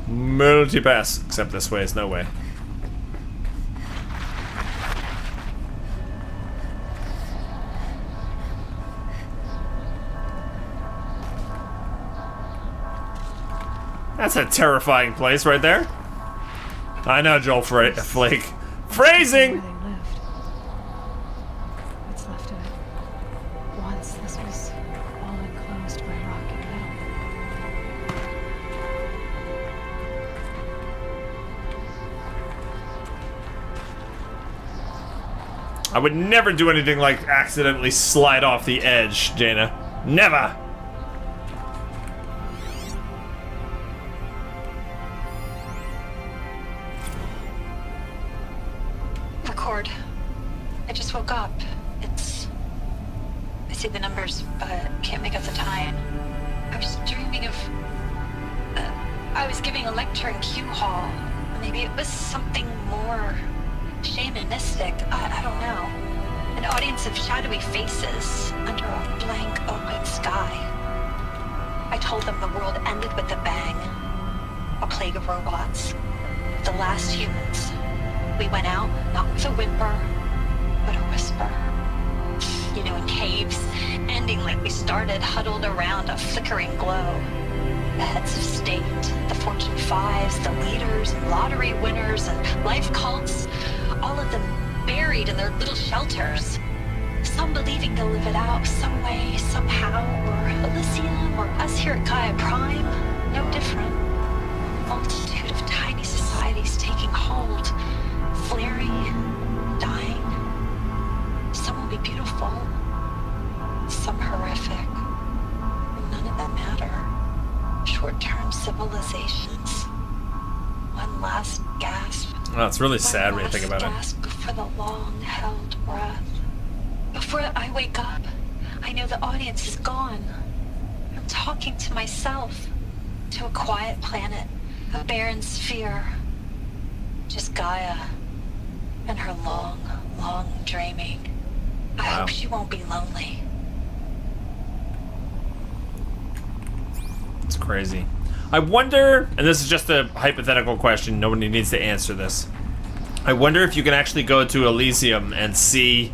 Multi-pass. Except this way is no way. That's a terrifying place right there. I know, Joel Flake. Phrasing! Where they lived. What's left of it. Once this was all enclosed by rock and metal. I would never do anything like accidentally slide off the edge, Jaina. Never! Record. I just woke up. I see the numbers, but can't make out the time. I was dreaming of... I was giving a lecture in Q Hall. Maybe it was something more shamanistic. I don't know. An audience of shadowy faces under a blank open sky. I told them the world ended with a bang. A plague of robots. The last humans. We went out, not with a whimper, but a whisper. You know, in caves, ending like we started, huddled around a flickering glow. The heads of state, the Fortune 5s, the leaders, and lottery winners, and life cults, all of them buried in their little shelters. Some believing they'll live it out some way, somehow, or Elysium, or us here at Gaia Prime, no different. Multitude of tiny societies taking hold, flaring, dying. Some will be beautiful, some horrific. None of them matter. Short-term civilizations. One last gasp. Oh, it's really sad when you think about it. Gasp for the long-held breath. Before I wake up, I know the audience is gone. I'm talking to myself, to a quiet planet, a barren sphere. Just Gaia and her long, long dreaming. I hope she won't be lonely. It's crazy. I wonder, and this is just a hypothetical question, nobody needs to answer this. I wonder if you can actually go to Elysium and see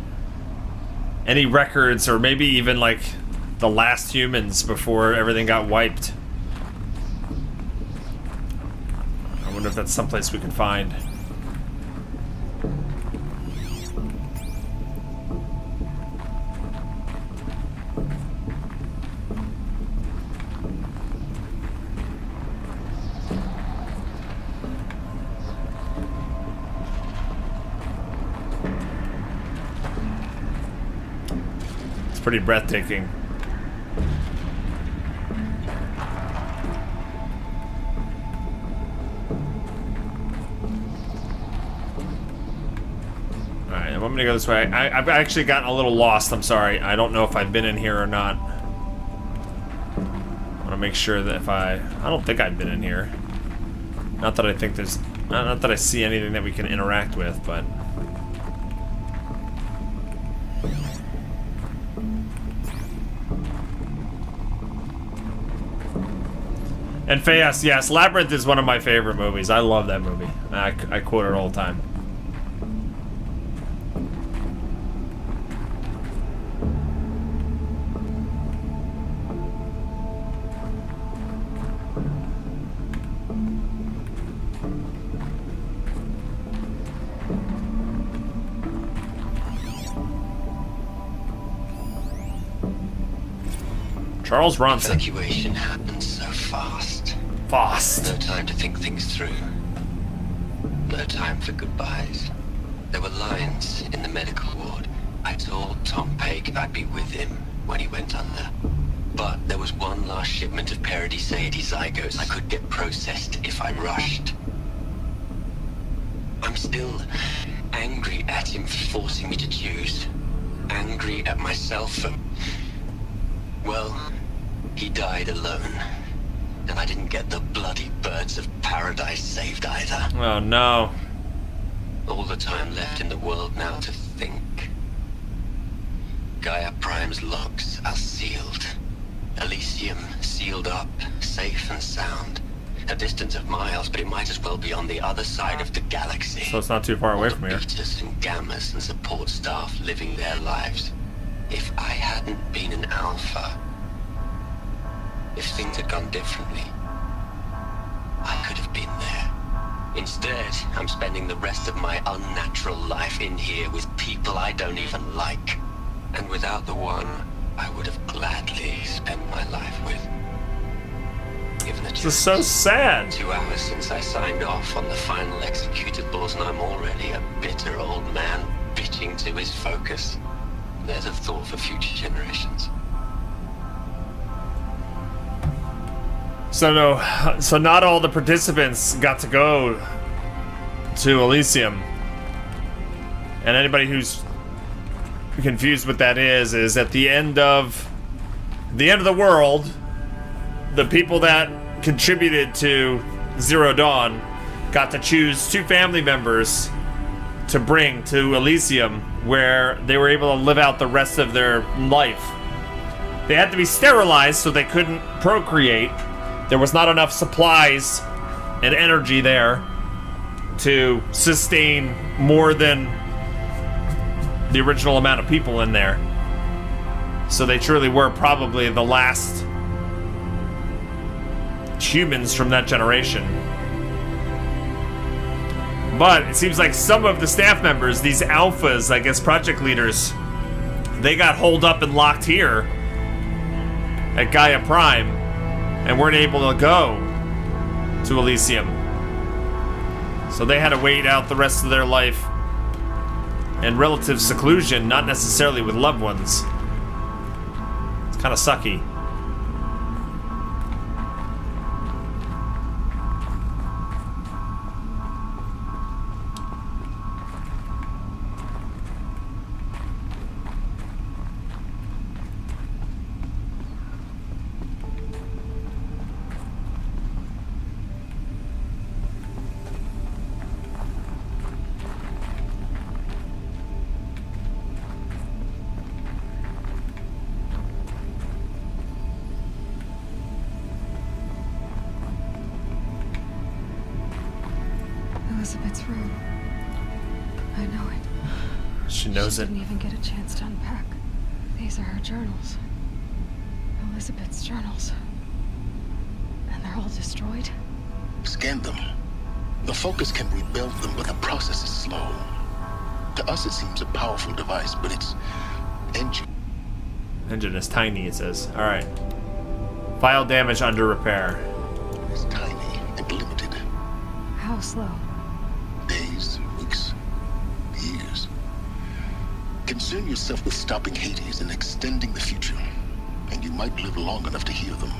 any records, or maybe even like the last humans before everything got wiped. I wonder if that's someplace we can find. Pretty breathtaking. Alright, I'm gonna go this way. I've actually gotten a little lost, I'm sorry. I don't know if I've been in here or not. I wanna make sure that if I don't think I've been in here. Not that I think there's... Not that I see anything that we can interact with, but... And yes, Labyrinth is one of my favorite movies. I love that movie. I quote it all the time. Charles Ronson. Evacuation happens so fast. No time to think things through. No time for goodbyes. There were lines in the medical ward. I told Tom Paik I'd be with him when he went under. But there was one last shipment of Paradiseidae zygotes I could get processed if I rushed. I'm still angry at him for forcing me to choose. Angry at myself for... Well, he died alone. And I didn't get the bloody birds of paradise saved either. Oh no. All the time left in the world now to think. Gaia Prime's logs are sealed. Elysium sealed up, safe and sound. a distance of miles, but it might as well be on the other side of the galaxy. So it's not too far away from here. Betas and gammas and support staff living their lives. If I hadn't been an alpha, if things had gone differently, I could have been there. Instead, I'm spending the rest of my unnatural life in here with people I don't even like. And without the one I would have gladly spent my life with. Given the This is so sad. 2 hours since I signed off on the final executables, and I'm already a bitter old man bitching to his focus. There's a thought for future generations. So no, so not all the participants got to go to Elysium. And anybody who's confused what that is at the end of the world, the people that contributed to Zero Dawn got to choose 2 family members to bring to Elysium, where they were able to live out the rest of their life. They had to be sterilized so they couldn't procreate. There was not enough supplies and energy there to sustain more than the original amount of people in there. So they truly were probably the last humans from that generation. But it seems like some of the staff members, these alphas, I guess project leaders, they got holed up and locked here at Gaia Prime and weren't able to go to Elysium. So they had to wait out the rest of their life in relative seclusion, not necessarily with loved ones. It's kind of sucky. Elizabeth's room. I know it. She knows it. Didn't even get a chance to unpack. These are her journals. Elizabeth's journals. And they're all destroyed? Scan them. The Focus can rebuild them, but the process is slow. To us, it seems a powerful device, but its engine is tiny, it says. Alright. File damage under repair. It's tiny and limited. How slow? Days, weeks, years. Concern yourself with stopping Hades and extending the future, and you might live long enough to hear them.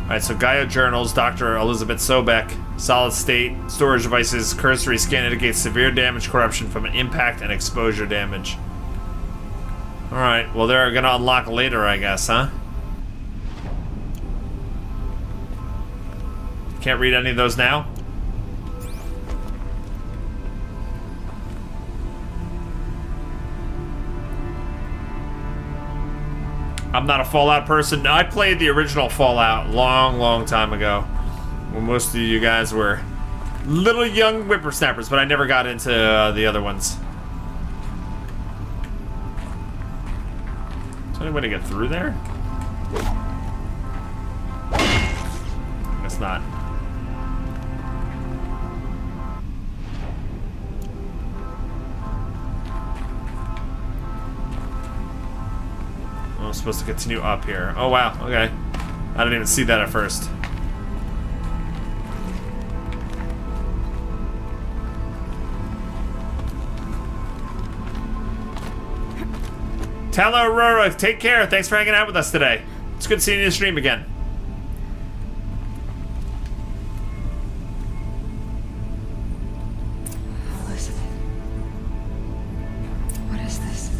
Alright, so Gaia Journals, Dr. Elizabeth Sobek, solid state, storage devices, cursory scan indicates severe damage corruption from an impact and exposure damage. Alright, well they're gonna unlock later, I guess, huh? Can't read any of those now? I'm not a Fallout person. No, I played the original Fallout long time ago, when most of you guys were little young whippersnappers, but I never got into the other ones. Is there any way to get through there? Guess not. I'm supposed to continue up here. Oh wow, okay. I didn't even see that at first. Tala Aurora, take care. Thanks for hanging out with us today. It's good seeing you in the stream again. Elizabeth. What is this?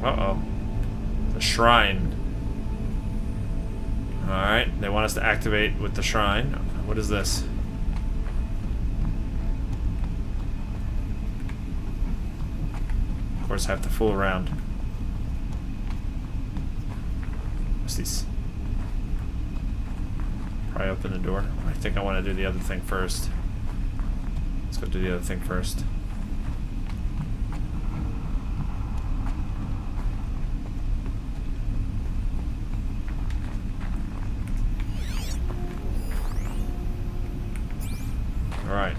Uh-oh. The shrine. Alright, they want us to activate with the shrine. What is this? Of course, I have to fool around. Oopsies. Probably open the door. I think I want to do the other thing first. Let's go do the other thing first. Alright.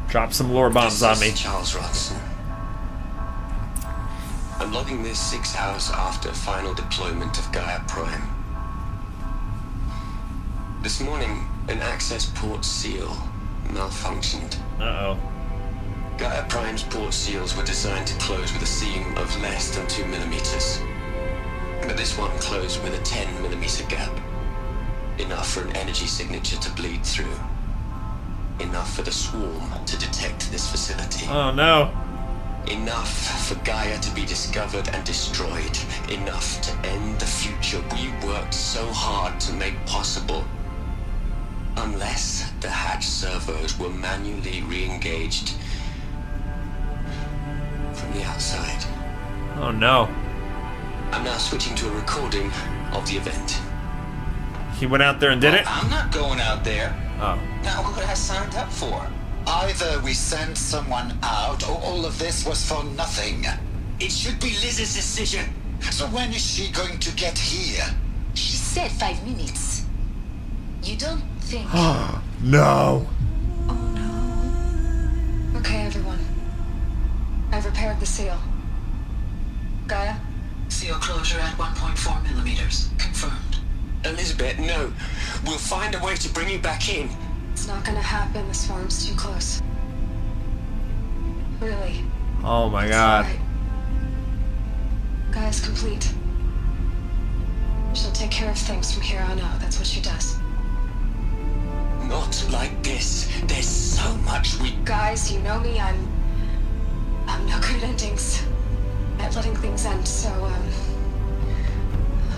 Drop some lore bombs on me. Charles Ronson. I'm logging this 6 hours after final deployment of Gaia Prime. This morning, an access port seal malfunctioned. Uh-oh. Gaia Prime's port seals were designed to close with a seam of less than 2 millimeters. But this one closed with a 10 millimeter gap. Enough for an energy signature to bleed through. Enough for the swarm to detect this facility. Oh no. Enough for Gaia to be discovered and destroyed. Enough to end the future we worked so hard to make possible. Unless the hatch servos were manually re-engaged from the outside. Oh no. I'm now switching to a recording of the event. He went out there and did it? I'm not going out there. Oh. Now, what I signed up for? Either we sent someone out, or all of this was for nothing. It should be Liz's decision. So when is she going to get here? She said 5 minutes. You don't think... No. Oh no. Okay, everyone. I've repaired the seal. Gaia? Seal closure at 1.4 millimeters. Confirmed. Elizabeth, no. We'll find a way to bring you back in. It's not gonna happen. The swarm's too close. Really. Oh my god. Right. Gaia's complete. She'll take care of things from here on out. That's what she does. Not like this. There's so much we... Guys, you know me. I'm no good at endings. At letting things end, so,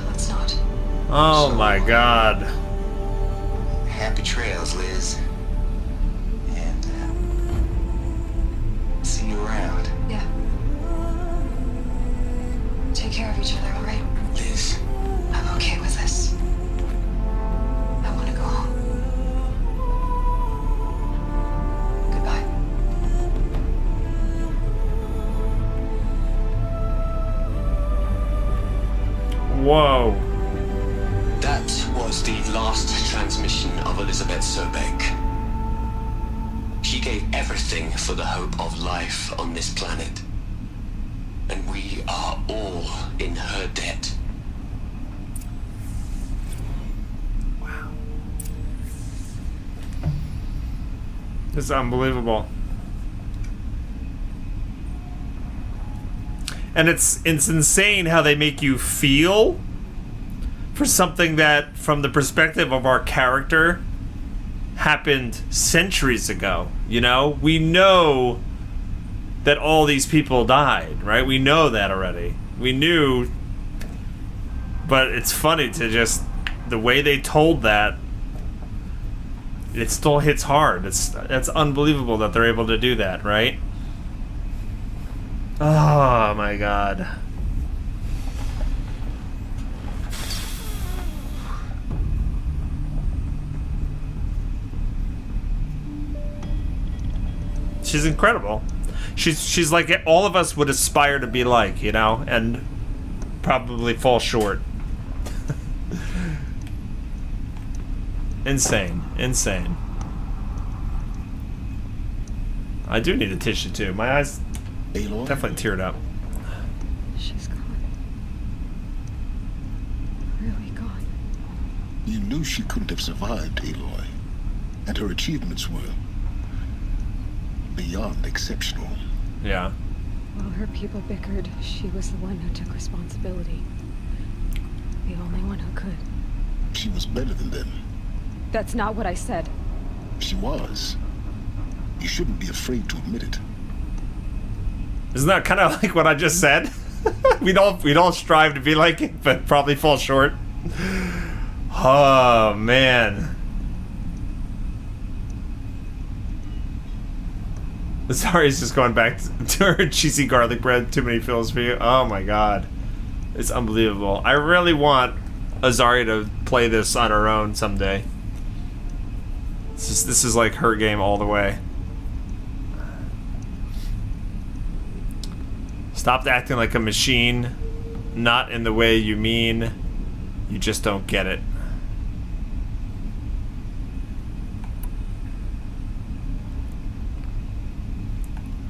let's not. Oh my god. Happy trails, Liz. And, see you around. Yeah. Take care of each other, all right? Liz, I'm okay with this. I want to go home. Goodbye. Whoa. that was the last transmission of Elizabeth Sobek. She gave everything for the hope of life on this planet. And we are all in her debt. Wow. This is unbelievable. And it's insane how they make you feel for something that, from the perspective of our character, happened centuries ago. You know? We know that all these people died, right? We know that already. We knew, but it's funny to just, the way they told that, it still hits hard. That's unbelievable that they're able to do that, right? Oh my god. She's incredible. She's like all of us would aspire to be like, you know, and probably fall short. Insane. Insane. I do need a tissue too. My eyes Aloy? definitely teared up. She's gone. Really gone. You knew she couldn't have survived, Aloy. And her achievements were beyond exceptional. Yeah. While her people bickered, she was the one who took responsibility. The only one who could. She was better than them. That's not what I said. She was. You shouldn't be afraid to admit it. Isn't that kind of like what I just said? we don't strive to be like it, but probably fall short. Oh man. Sorry, it's just going back to her cheesy garlic bread. Too many fills for you. Oh my god. It's unbelievable. I really want Azaria to play this on her own someday. This is like her game all the way. Stop acting like a machine. Not in the way you mean. You just don't get it.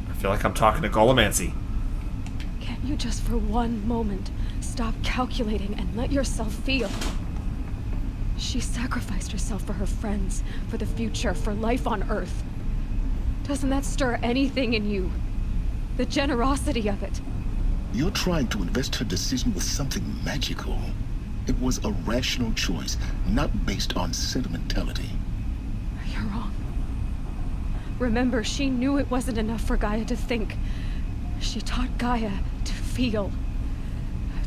I feel like I'm talking to Golomancy. Can't you just for one moment stop calculating and let yourself feel? She sacrificed herself for her friends, for the future, for life on Earth. Doesn't that stir anything in you? The generosity of it. You're trying to invest her decision with something magical. It was a rational choice, not based on sentimentality. You're wrong. Remember, she knew it wasn't enough for Gaia to think. She taught Gaia to feel.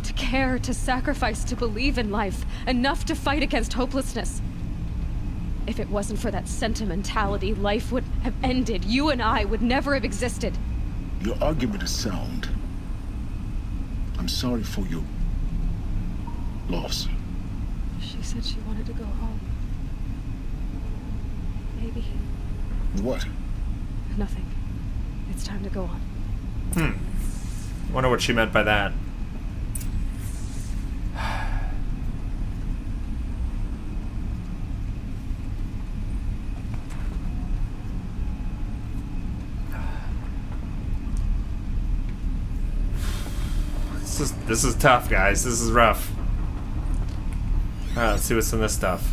To care, to sacrifice, to believe in life. Enough to fight against hopelessness. If it wasn't for that sentimentality, life would have ended. You and I would never have existed. Your argument is sound. I'm sorry for your loss. She said she wanted to go home. Maybe. What? Nothing. It's time to go on. Wonder what she meant by that. This is tough, guys. This is rough. Alright, let's see what's in this stuff.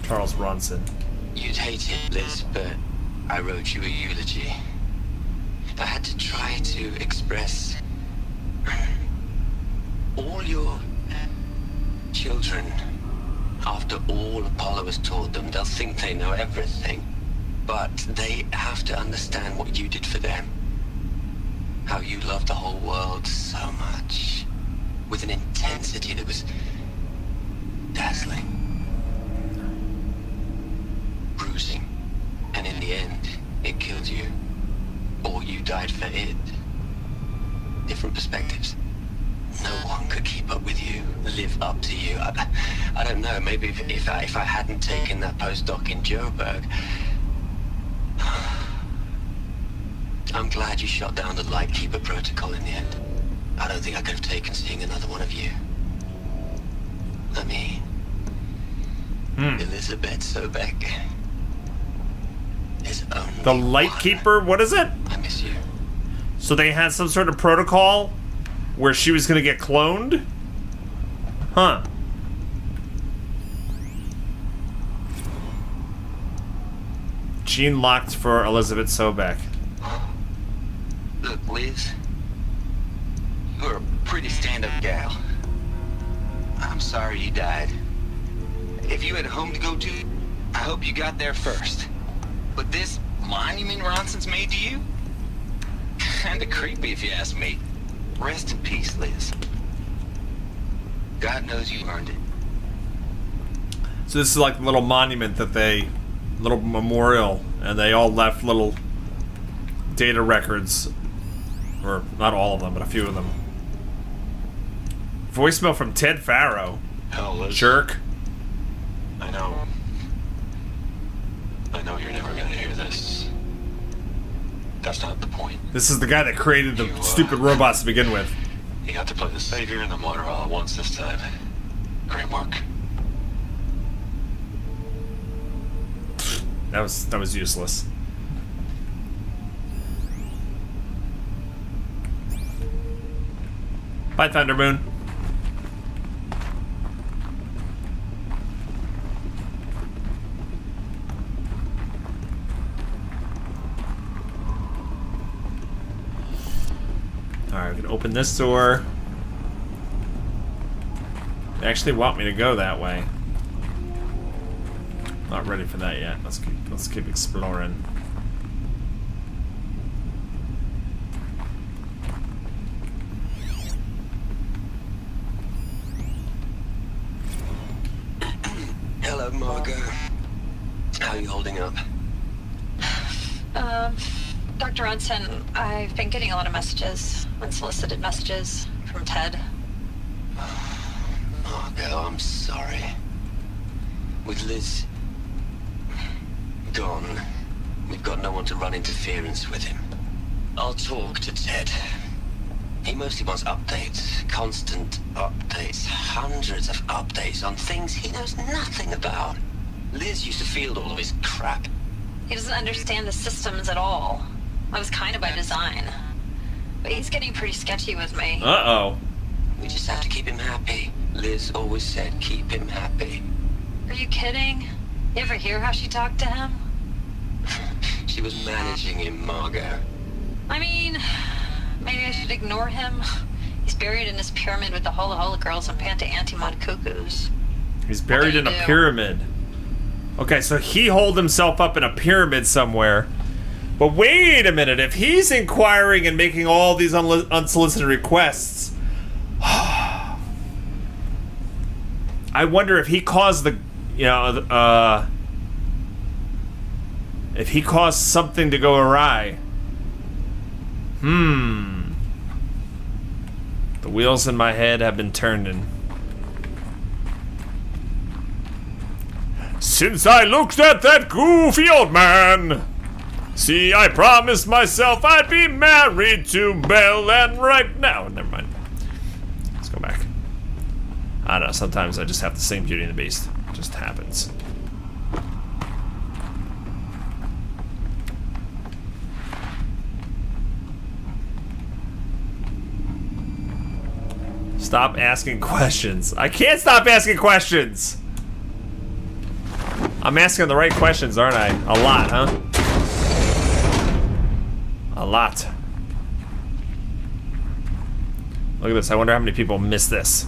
Charles Bronson. You'd hate it, Liz, but I wrote you a eulogy. I had to try to express all your children. After all Apollo has taught them, they'll think they know everything. But they have to understand what you did for them. How you loved the whole world so much. With an intensity that was dazzling. Bruising. And in the end, it killed you. Or you died for it. Different perspectives. No one could keep up with you, live up to you. I don't know, maybe if I hadn't taken that postdoc in Joburg. I'm glad you shot down the Lightkeeper protocol in the end. I don't think I could have taken seeing another one of you. I mean, Elizabeth Sobek is only The Lightkeeper? What is it? I miss you. So they had some sort of protocol where she was gonna get cloned? Huh. Gene locked for Elizabeth Sobek. Look, Liz, you're a pretty stand-up gal. I'm sorry you died. If you had a home to go to, I hope you got there first. But this monument Ronson's made to you? Kinda creepy if you ask me. Rest in peace, Liz. God knows you earned it. So this is like a little monument that they, little memorial, and they all left little data records, or not all of them, but a few of them. Voicemail from Ted Farrow. Hell, Liz. Jerk. I know you're never gonna hear this. That's not the point. This is the guy that created the stupid robots to begin with. You got to play the savior and the martyr all at once this time. Great work. That was useless. Bye, Thundermoon. Alright, we can open this door. They actually want me to go that way. Not ready for that yet. Let's keep exploring. Hello, Margot. How are you holding up? Dr. Ronson, I've been getting a lot of messages, unsolicited messages from Ted. With Liz gone, we've got no one to run interference with him. I'll talk to Ted. He mostly wants updates, constant updates, hundreds of updates on things he knows nothing about. Liz used to field all of his crap. He doesn't understand the systems at all. That was kind of by design. But he's getting pretty sketchy with me. Uh-oh. We just have to keep him happy. Liz always said keep him happy. Are you kidding? You ever hear how she talked to him? She was managing him, Margot. I mean, maybe I should ignore him. He's buried in his pyramid with the Hola Hola girls and Panta Antimod cuckoos. He's buried in a pyramid. Okay, so he holed himself up in a pyramid somewhere. But wait a minute, if he's inquiring and making all these unsolicited requests, I wonder if he caused the, if he caused something to go awry. The wheels in my head have been turning. Since I looked at that goofy old man, see, I promised myself I'd be married to Belle, and right now, never mind. Let's go back. I don't know, sometimes I just have to sing Beauty and the Beast. It just happens. Stop asking questions. I can't stop asking questions! I'm asking the right questions, aren't I? A lot, huh? A lot. Look at this. I wonder how many people miss this.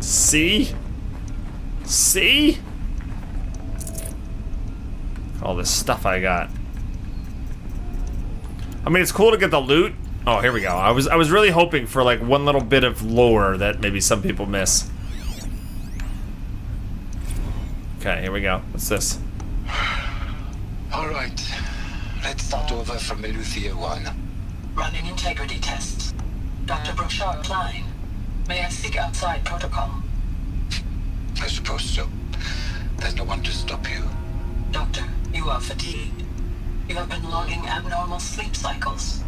See? See? All this stuff I got. I mean, it's cool to get the loot. Oh, here we go. I was really hoping for like one little bit of lore that maybe some people miss. Okay, here we go. What's this? All right. Let's start over from Eleuthia 1. Running integrity tests. Dr. Brochard Klein. May I speak outside protocol? I suppose so. There's no one to stop you. Doctor, you are fatigued. You have been logging abnormal sleep cycles.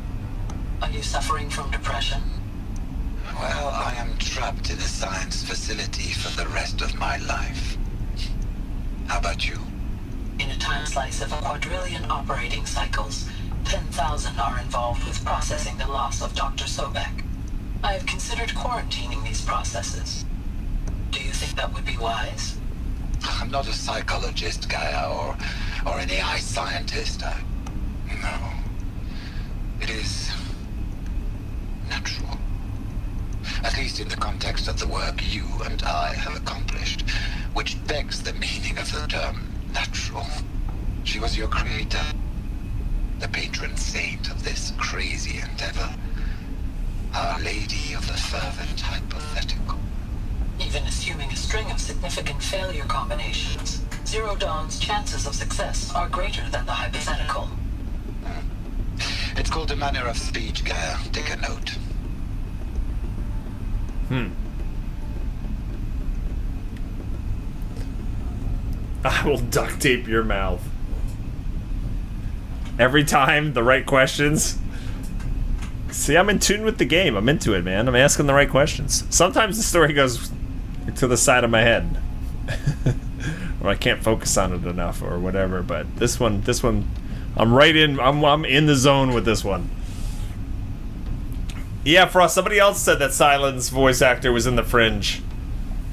Are you suffering from depression? Well, I am trapped in a science facility for the rest of my life. How about you? In a time slice of a quadrillion operating cycles, 10,000 are involved with processing the loss of Dr. Sobek. I have considered quarantining these processes. Do you think that would be wise? I'm not a psychologist, Gaia, or an AI scientist. No. It is natural. At least in the context of the work you and I have accomplished, which begs the meaning of the term natural. She was your creator, the patron saint of this crazy endeavor, Our Lady of the Fervent Hypothetical. Even assuming a string of significant failure combinations, Zero Dawn's chances of success are greater than the hypothetical. It's called a manner of speech, Gaia. Take a note. I will duct tape your mouth. Every time, the right questions. See, I'm in tune with the game. I'm into it, man. I'm asking the right questions. Sometimes the story goes to the side of my head. Or I can't focus on it enough or whatever, but this one, I'm right in, I'm in the zone with this one. Yeah, Frost, somebody else said that Silence voice actor was in The Fringe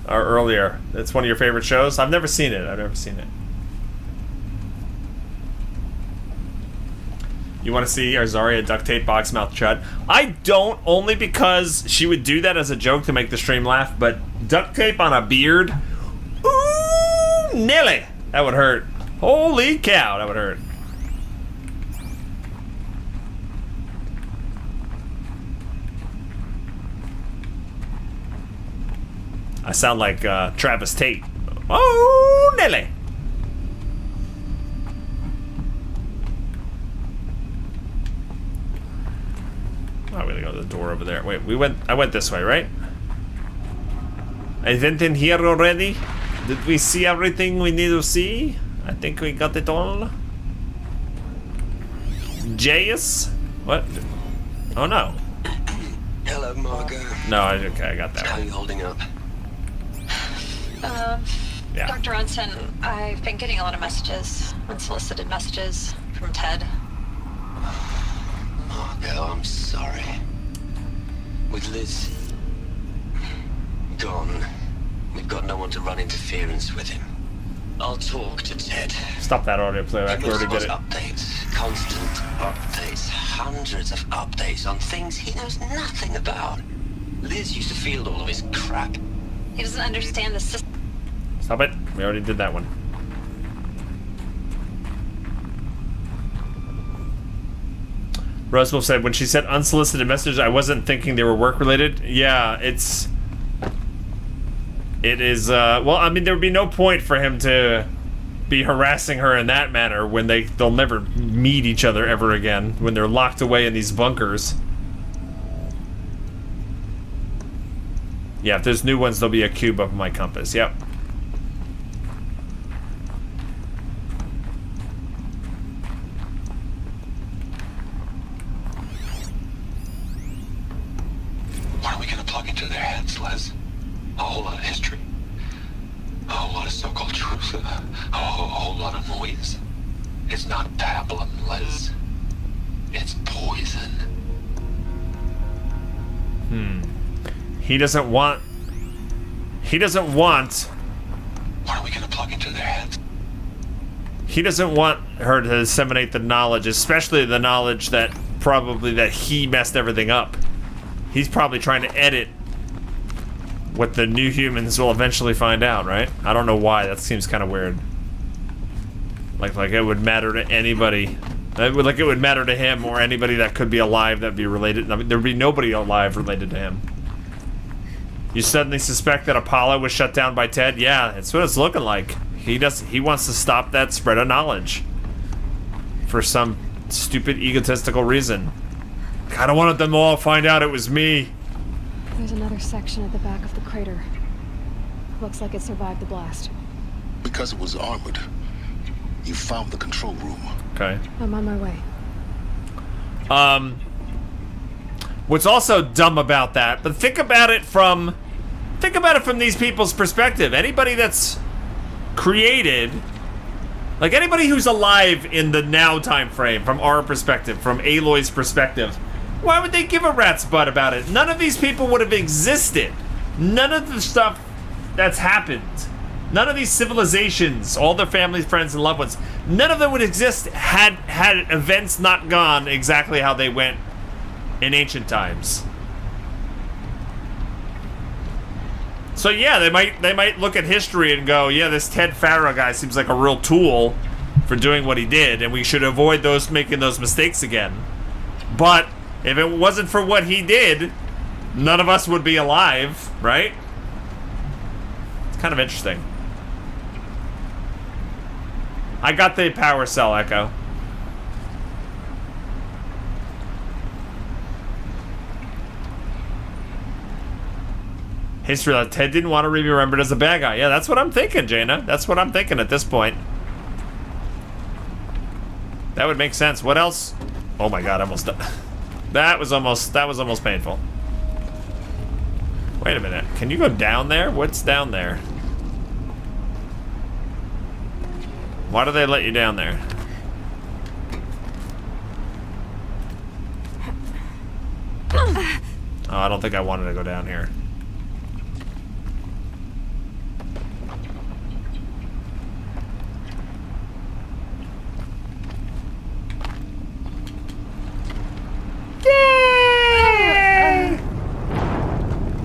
earlier. It's one of your favorite shows? I've never seen it. You want to see Arzaria duct tape box mouth Chud? I don't, only because she would do that as a joke to make the stream laugh, but duct tape on a beard? Ooh, Nelly! That would hurt. Holy cow, that would hurt. I sound like Travis Tate. Oh, Nelly! Oh, we're gonna go to the door over there. Wait, I went this way, right? I went in here already. Did we see everything we need to see? I think we got it all. Jayus? What? Oh no. Hello, Margot. No, okay, I got that How are one. you holding up? Yeah. Dr. Ronson, I've been getting a lot of messages, unsolicited messages from Ted. Margot, I'm sorry. With Liz gone, we've got no one to run interference with him. I'll talk to Ted. Stop that audio playback. We already did it. Updates, constant updates, hundreds of updates on things he knows nothing about. Liz used to field all of his crap. He doesn't understand the system. Stop it. We already did that one. Rosewolf said, when she said unsolicited messages, I wasn't thinking they were work-related. Yeah, it is, well, I mean, there would be no point for him to be harassing her in that manner when they'll never meet each other ever again, when they're locked away in these bunkers. Yeah, if there's new ones, there'll be a cube of my compass. Yep. What are we gonna plug into their heads, Les? A whole lot of history? A whole lot of so-called truth? A whole lot of noise? It's not pablum, Les. It's poison. He doesn't want... What are we gonna plug into their heads? He doesn't want her to disseminate the knowledge, especially the knowledge that he messed everything up. He's probably trying to edit what the new humans will eventually find out, right? I don't know why. That seems kind of weird. Like it would matter to anybody. Like it would matter to him or anybody that could be alive that'd be related. I mean, there'd be nobody alive related to him. You suddenly suspect that Apollo was shut down by Ted? Yeah, that's what it's looking like. He wants to stop that spread of knowledge. For some stupid egotistical reason. I don't want them all to find out it was me. There's another section at the back of the crater. Looks like it survived the blast. Because it was armored, you found the control room. Okay. I'm on my way. What's also dumb about that, but think about it from these people's perspective. Anybody that's created, like anybody who's alive in the now time frame, from our perspective, from Aloy's perspective, why would they give a rat's butt about it? None of these people would have existed. None of the stuff that's happened, none of these civilizations, all their families, friends, and loved ones, none of them would exist had events not gone exactly how they went in ancient times. So yeah, they might look at history and go, yeah, this Ted Farah guy seems like a real tool for doing what he did, and we should avoid making those mistakes again. But if it wasn't for what he did, none of us would be alive, right? It's kind of interesting. I got the power cell, Echo. History that Ted didn't want to be remembered as a bad guy. Yeah, that's what I'm thinking, Jaina. That's what I'm thinking at this point. That would make sense. What else? Oh my god, that was almost painful. Wait a minute. Can you go down there? What's down there? Why do they let you down there? Oh, I don't think I wanted to go down here. Yay!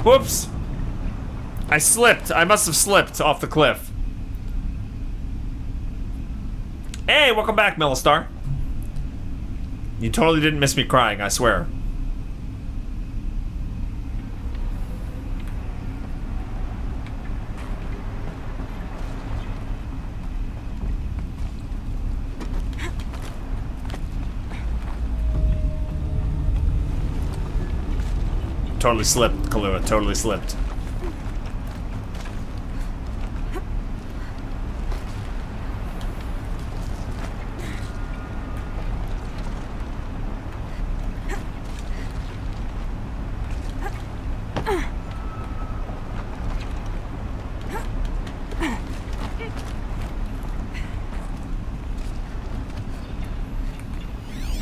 Whoops. I slipped. I must have slipped off the cliff. Hey, welcome back, Melistar. You totally didn't miss me crying, I swear. totally slipped, Kahlua. Totally slipped.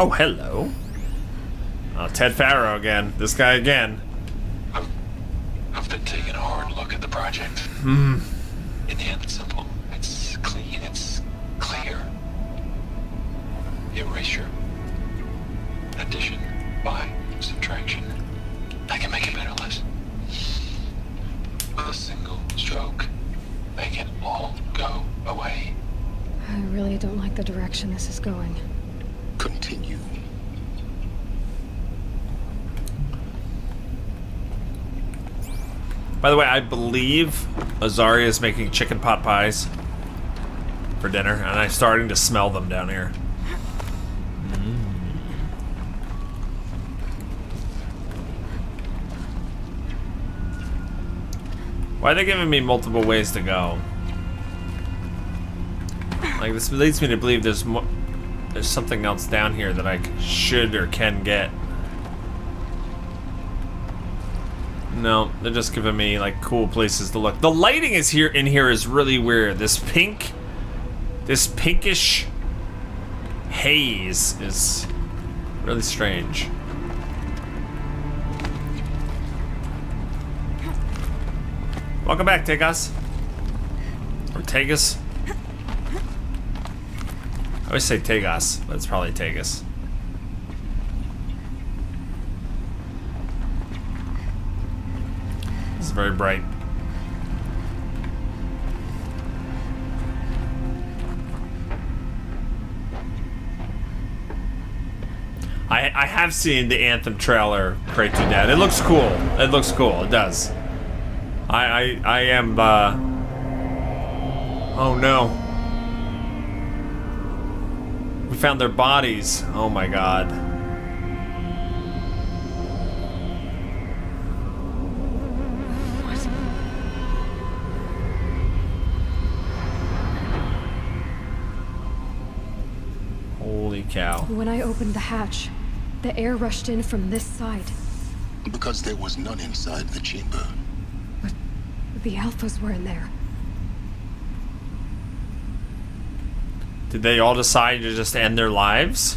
Oh, hello. Oh, Ted Farrow again. This guy again. I've been taking a hard look at the project. Hmm. In the end, it's simple. It's clean. It's clear. Erasure. Addition. By. Subtraction. I can make it better, Liz. With a single stroke. Make it all go away. I really don't like the direction this is going. Continue. By the way, I believe Azaria is making chicken pot pies for dinner, and I'm starting to smell them down here. Why are they giving me multiple ways to go? Like, this leads me to believe there's something else down here that I should or can get. No, they're just giving me like cool places to look. The lighting is in here is really weird. This pinkish haze is really strange. Welcome back, Tegas. Or Tegas. I always say Tegas, but it's probably Tegas. It's very bright. I have seen the Anthem trailer, Pray to Dead. It looks cool. It looks cool. It does. I am, oh no. We found their bodies. Oh my god. Holy cow. When I opened the hatch, the air rushed in from this side. Because there was none inside the chamber. But the Alphas were in there. Did they all decide to just end their lives?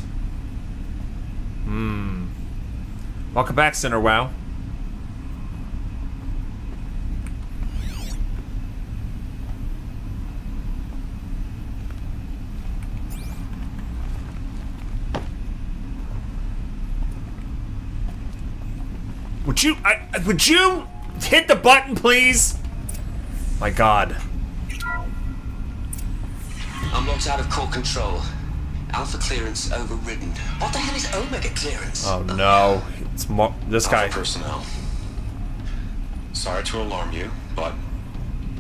Welcome back, Sinner Wow. Would you hit the button, please? My god. I'm locked out of core control. Alpha clearance overridden. What the hell is Omega clearance? Oh no. It's this guy. Alpha personnel. Sorry to alarm you, but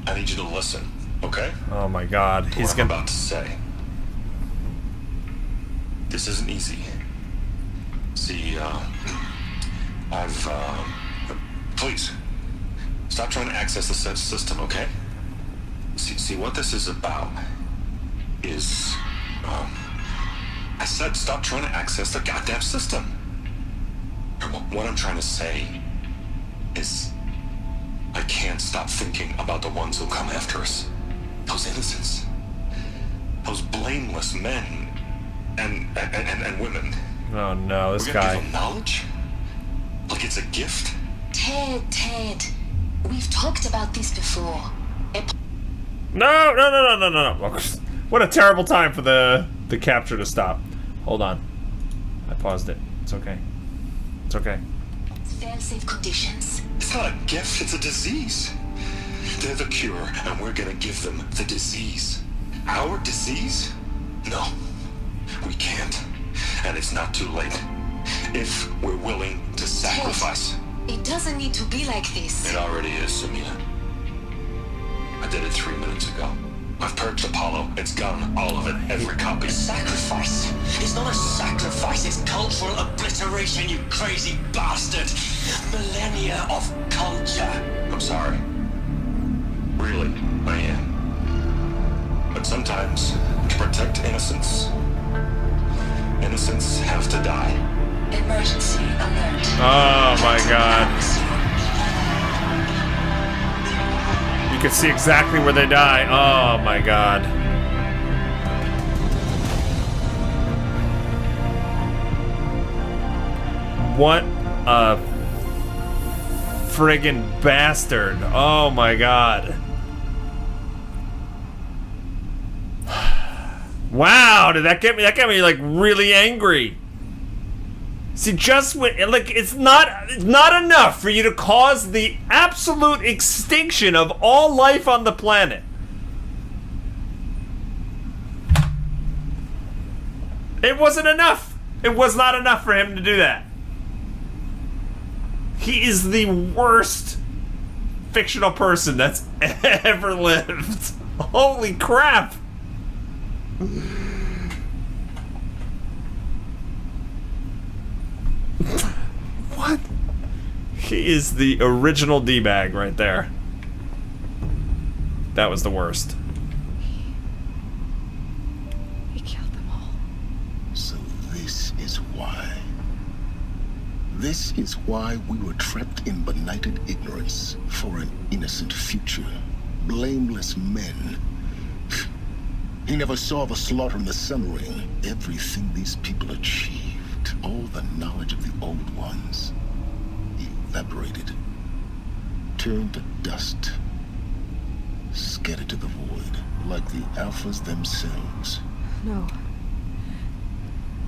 I need you to listen, okay? Oh my god. He's about to say. This isn't easy. See, please, stop trying to access the system, okay? See, what this is about is, I said stop trying to access the goddamn system. What I'm trying to say is, I can't stop thinking about the ones who'll come after us. Those innocents. Those blameless men and women. Oh no, this We're guy. gonna give them knowledge? Like it's a gift? Ted, we've talked about this before. No. What a terrible time for the capture to stop. Hold on. I paused it. It's okay. It's okay. Fail-safe conditions. It's not a gift, it's a disease. They're the cure, and we're gonna give them the disease. Our disease? No, we can't. And it's not too late. If we're willing to sacrifice. Ted, it doesn't need to be like this. It already is, Samina. I did it 3 minutes ago. I've purged Apollo. It's gone. All of it. Every copy. Sacrifice? It's not a sacrifice, it's cultural obliteration, you crazy bastard! Millennia of culture. I'm sorry. Really, I am. But sometimes, to protect innocence, innocents have to die. Emergency alert. Oh my god. You can see exactly where they die. Oh my god. What a friggin' bastard. Oh my god. Wow, did that get me? That got me like really angry. See, just when, like, it's not enough for you to cause the absolute extinction of all life on the planet. It wasn't enough. It was not enough for him to do that. He is the worst fictional person that's ever lived. Holy crap. What? He is the original D-bag right there. That was the worst. He killed them all. So this is why. This is why we were trapped in benighted ignorance for an innocent future. Blameless men. He never saw the slaughter in the Sun Ring. Everything these people achieved, all the knowledge of the old ones, evaporated, turned to dust, scattered to the void, like the Alphas themselves. No.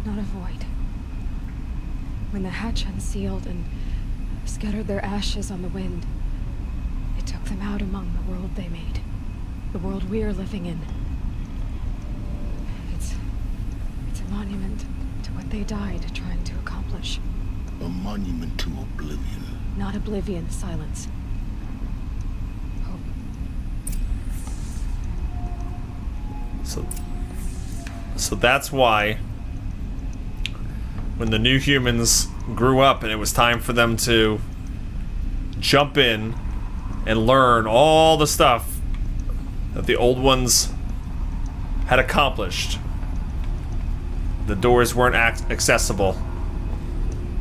Not a void. When the hatch unsealed and scattered their ashes on the wind, it took them out among the world they made. The world we're living in. It's a monument to what they died trying to accomplish. A monument to oblivion. Not oblivion, silence. Hope. So that's why when the new humans grew up and it was time for them to jump in and learn all the stuff that the old ones had accomplished, the doors weren't accessible.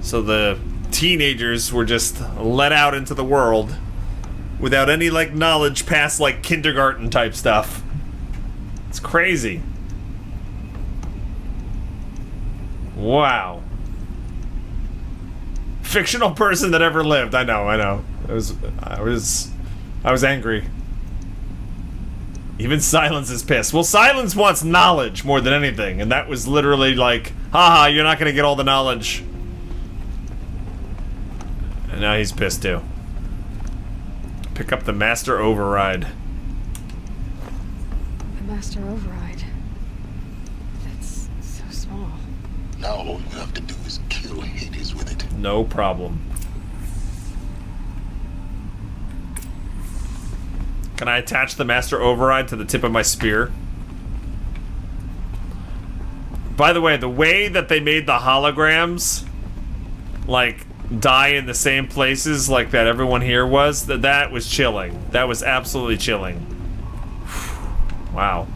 So the teenagers were just let out into the world without any like knowledge past like kindergarten type stuff. It's crazy. Wow. Fictional person that ever lived. I know. I was angry. Even Silence is pissed. Well, Silence wants knowledge more than anything, and that was literally like, haha, you're not gonna get all the knowledge. And now he's pissed too. Pick up the Master Override. The Master Override. That's so small. Now all you have to do is kill Hades with it. No problem. Can I attach the Master Override to the tip of my spear? By the way that they made the holograms, like, die in the same places like that everyone here was, that was chilling. That was absolutely chilling. Wow.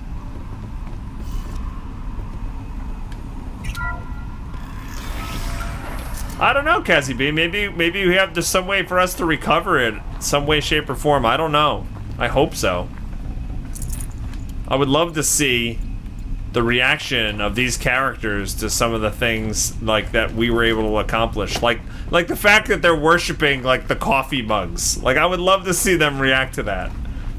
I don't know, Cassie B. Maybe we have just some way for us to recover it, some way, shape, or form. I don't know. I hope so. I would love to see the reaction of these characters to some of the things like that we were able to accomplish, like the fact that they're worshiping like the coffee mugs. Like I would love to see them react to that.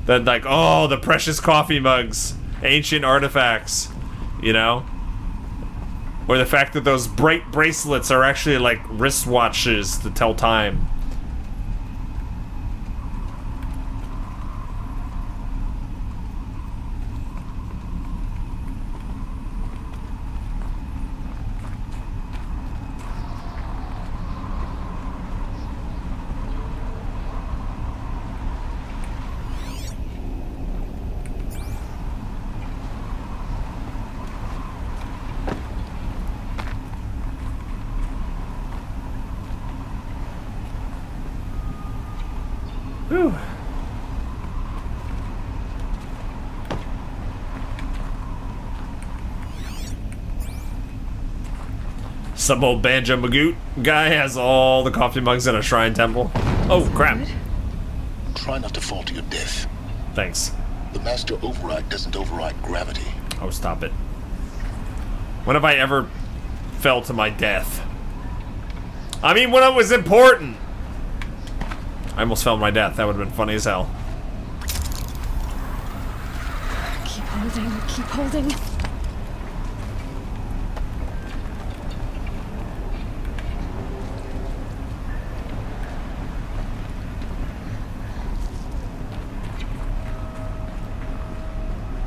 That like, oh, the precious coffee mugs, ancient artifacts, you know? Or the fact that those bright bracelets are actually like wristwatches to tell time. Whew. Some old Banjo Magoot guy has all the coffee mugs in a shrine temple. Oh, crap. Try not to fall to your death. Thanks. The master override doesn't override gravity. Oh, stop it. When have I ever fell to my death? I mean, when it was important. I almost fell to my death. That would have been funny as hell. Keep holding, keep holding.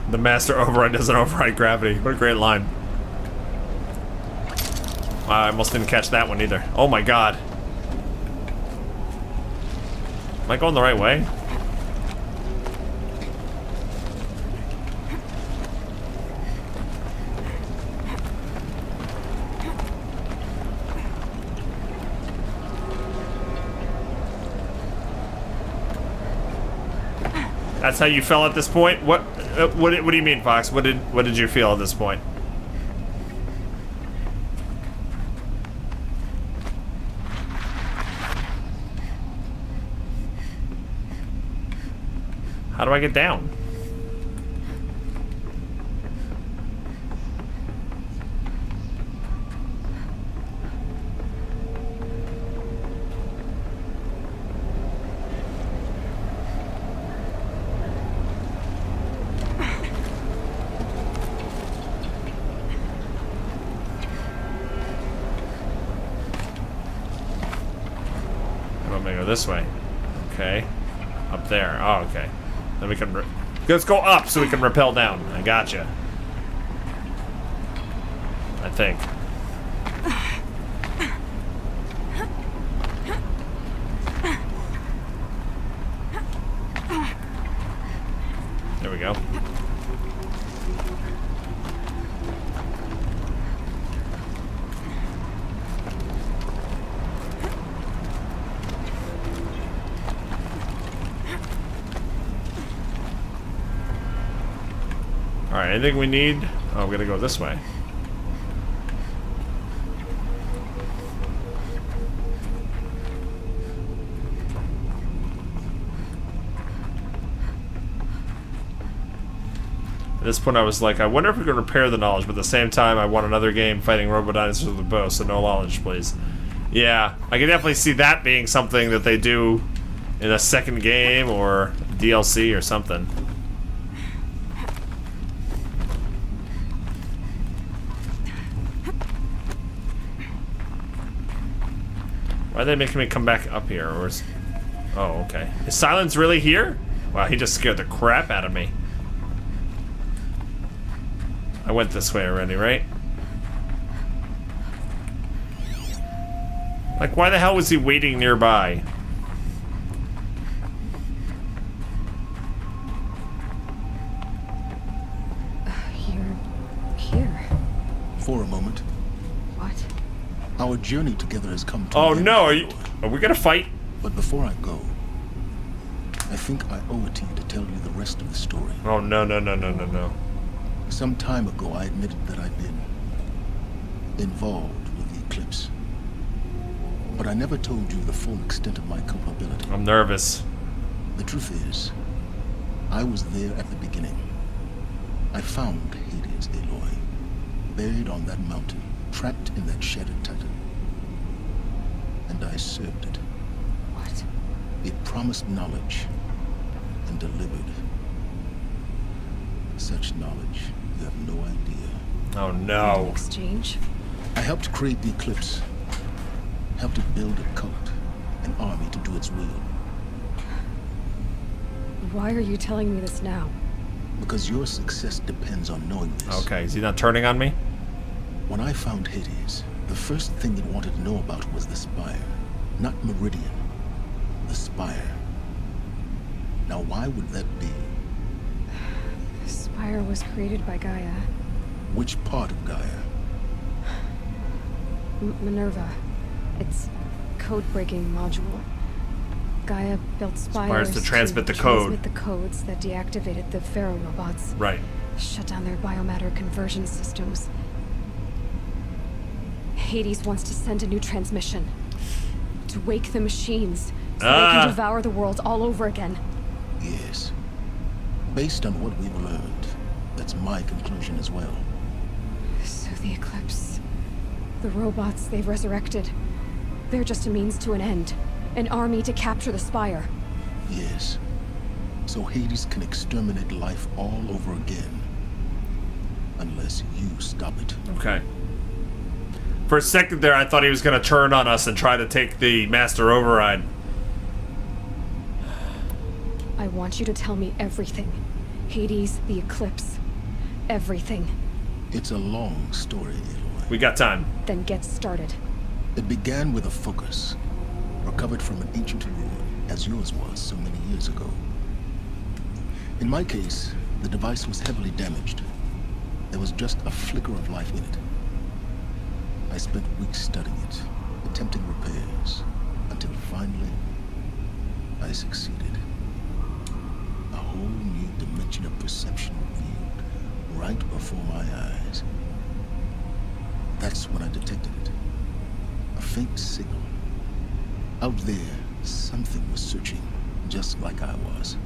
The master override doesn't override gravity. What a great line. I almost didn't catch that one either. Oh my god. Am I going the right way? That's how you fell at this point? What do you mean, Fox? What did you feel at this point? How do I get down? I'm gonna go this way. Okay. Up there. Oh, okay. Then we can... Let's go up so we can rappel down. I gotcha. I think. There we go. Alright, anything we need? Oh, we're gonna go this way. At this point I was like, I wonder if we can repair the knowledge, but at the same time I want another game fighting robo dinosaurs with a bow, so no knowledge, please. Yeah, I can definitely see that being something that they do in a second game or DLC or something. Why are they making me come back up here? Or is... Oh, okay. Is Silence really here? Wow, he just scared the crap out of me. I went this way already, right? Like, why the hell was he waiting nearby? You're here. For a moment. What? Our journey together has come to Oh an end. no, are we gonna fight? But before I go, I think I owe it to you to tell you the rest of the story. Oh no, no, no, no, no, no. Some time ago, I admitted that I'd been involved with the eclipse. But I never told you the full extent of my culpability. I'm nervous. The truth is, I was there at the beginning. I found Hades, Aloy, buried on that mountain, trapped in that shattered titan. And I served it. What? It promised knowledge and delivered such knowledge you have no idea. Oh no. In exchange? I helped create the eclipse. Helped it build a cult, an army to do its will. Why are you telling me this now? Because your success depends on knowing this. Okay, is he not turning on me? When I found Hades, the first thing it wanted to know about was the Spire. Not Meridian. The Spire. Now why would that be? The Spire was created by Gaia. Which part of Gaia? Minerva. Its code-breaking module. Gaia built Spires spires to transmit the code. transmit the codes that deactivated the Pharaoh robots. Right. Shut down their biomatter conversion systems. Hades wants to send a new transmission. To wake the machines, so they can devour the world all over again. Yes. Based on what we've learned, that's my conclusion as well. So the Eclipse... The robots they've resurrected. They're just a means to an end. An army to capture the Spire. Yes. So Hades can exterminate life all over again. Unless you stop it. Okay. For a second there, I thought he was going to turn on us and try to take the Master Override. I want you to tell me everything. Hades, the Eclipse. Everything. It's a long story, Aloy. We got time. Then get started. It began with a focus, recovered from an ancient ruin, as yours was so many years ago. In my case, the device was heavily damaged. There was just a flicker of life in it. I spent weeks studying it, attempting repairs, until finally, I succeeded. A whole new dimension of perception revealed right before my eyes. That's when I detected it. A faint signal. Out there, something was searching, just like I was.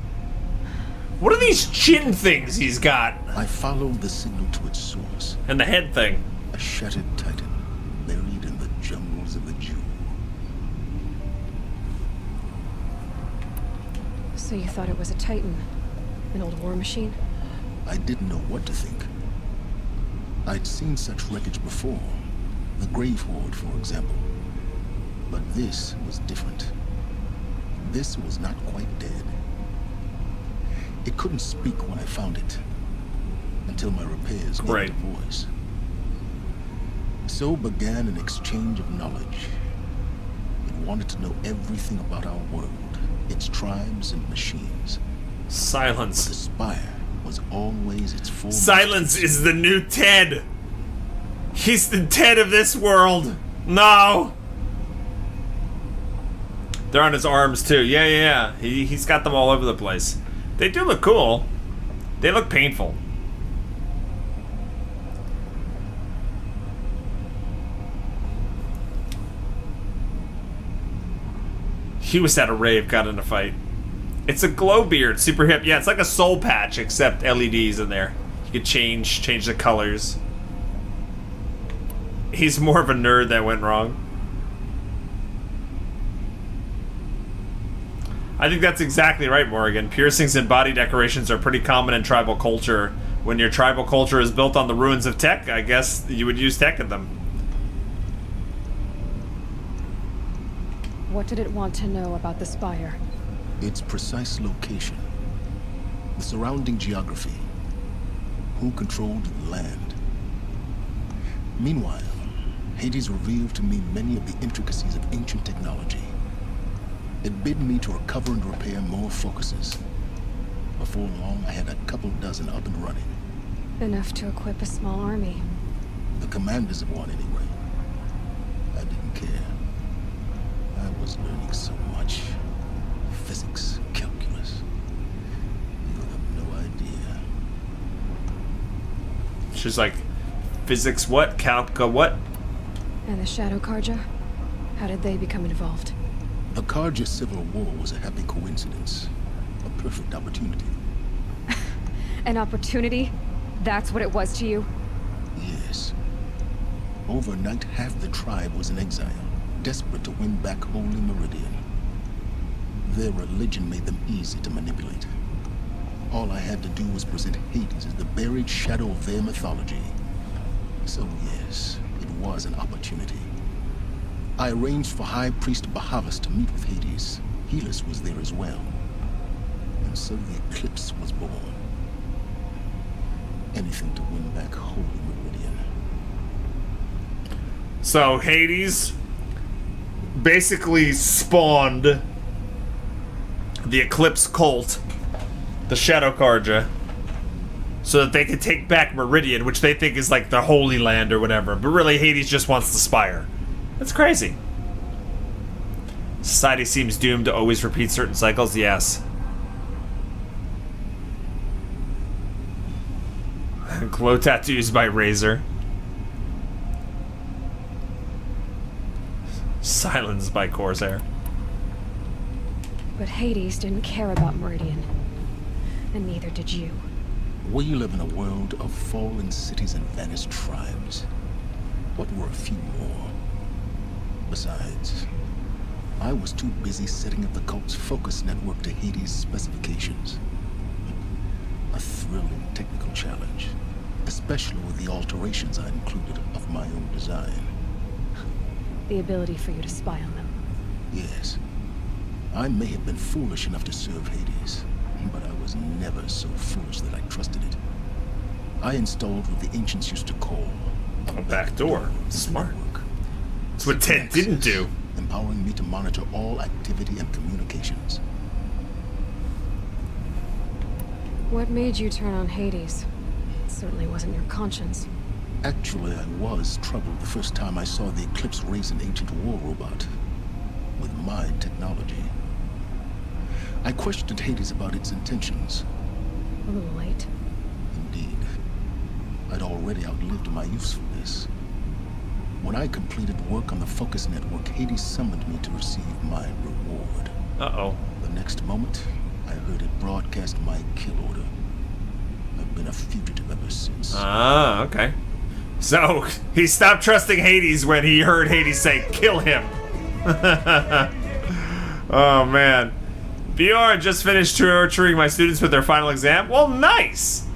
What are these chin things he's got? I followed the signal to its source. And the head thing. A shattered titan, buried in the jungles of the Jew. So you thought it was a Titan? An old war machine? I didn't know what to think. I'd seen such wreckage before. The Grave Horde, for example. But this was different. This was not quite dead. It couldn't speak when I found it, until my repairs gave it a voice. So began an exchange of knowledge. It wanted to know everything about our world, its tribes and machines. Silence. The Spire was always its full... Silence is the new Ted. He's the Ted of this world. No. They're on his arms too. Yeah. He's got them all over the place. They do look cool. They look painful. He was at a rave, got in a fight. It's a glow beard, super hip. Yeah, it's like a soul patch, except LEDs in there. You could change the colors. He's more of a nerd that went wrong. I think that's exactly right, Morgan. Piercings and body decorations are pretty common in tribal culture. When your tribal culture is built on the ruins of tech, I guess you would use tech in them. What did it want to know about the Spire? Its precise location. The surrounding geography. Who controlled the land. Meanwhile, Hades revealed to me many of the intricacies of ancient technology. It bid me to recover and repair more focuses. Before long, I had a couple dozen up and running. Enough to equip a small army. The commanders of one, anyway. I didn't care. I was learning so much. Physics, calculus. You have no idea. She's like, physics what? Calca what? And the Shadow Karja? How did they become involved? The Karja Civil War was a happy coincidence. A perfect opportunity. An opportunity? That's what it was to you? Yes. Overnight, half the tribe was in exile, desperate to win back Holy Meridian. Their religion made them easy to manipulate. All I had to do was present Hades as the buried shadow of their mythology. So yes, it was an opportunity. I arranged for High Priest Bahavas to meet with Hades. Helis was there as well. And so the Eclipse was born. Anything to win back Holy Meridian. So Hades basically spawned the Eclipse cult, the Shadow Karja, so that they could take back Meridian, which they think is like the Holy Land or whatever. But really, Hades just wants the Spire. That's crazy. Society seems doomed to always repeat certain cycles. Yes. Glow tattoos by Razor. Silence by Corsair. But Hades didn't care about Meridian. And neither did you. We live in a world of fallen cities and vanished tribes. What were a few more? Besides, I was too busy setting up the cult's focus network to Hades' specifications. A thrilling technical challenge, especially with the alterations I included of my own design. The ability for you to spy on them. Yes. I may have been foolish enough to serve Hades, but I was never so foolish that I trusted it. I installed what the ancients used to call a back door. Smart. That's what Ted didn't do. Empowering me to monitor all activity and communications. What made you turn on Hades? It certainly wasn't your conscience. Actually, I was troubled the first time I saw the Eclipse raise an ancient war robot with my technology. I questioned Hades about its intentions. A little late. Indeed. I'd already outlived my usefulness. When I completed work on the Focus Network, Hades summoned me to receive my reward. Uh-oh. The next moment, I heard it broadcast my kill order. I've been a fugitive ever since. Ah, okay. So, he stopped trusting Hades when he heard Hades say, kill him. Oh, man. Bjorn just finished torturing my students with their final exam. Well, nice.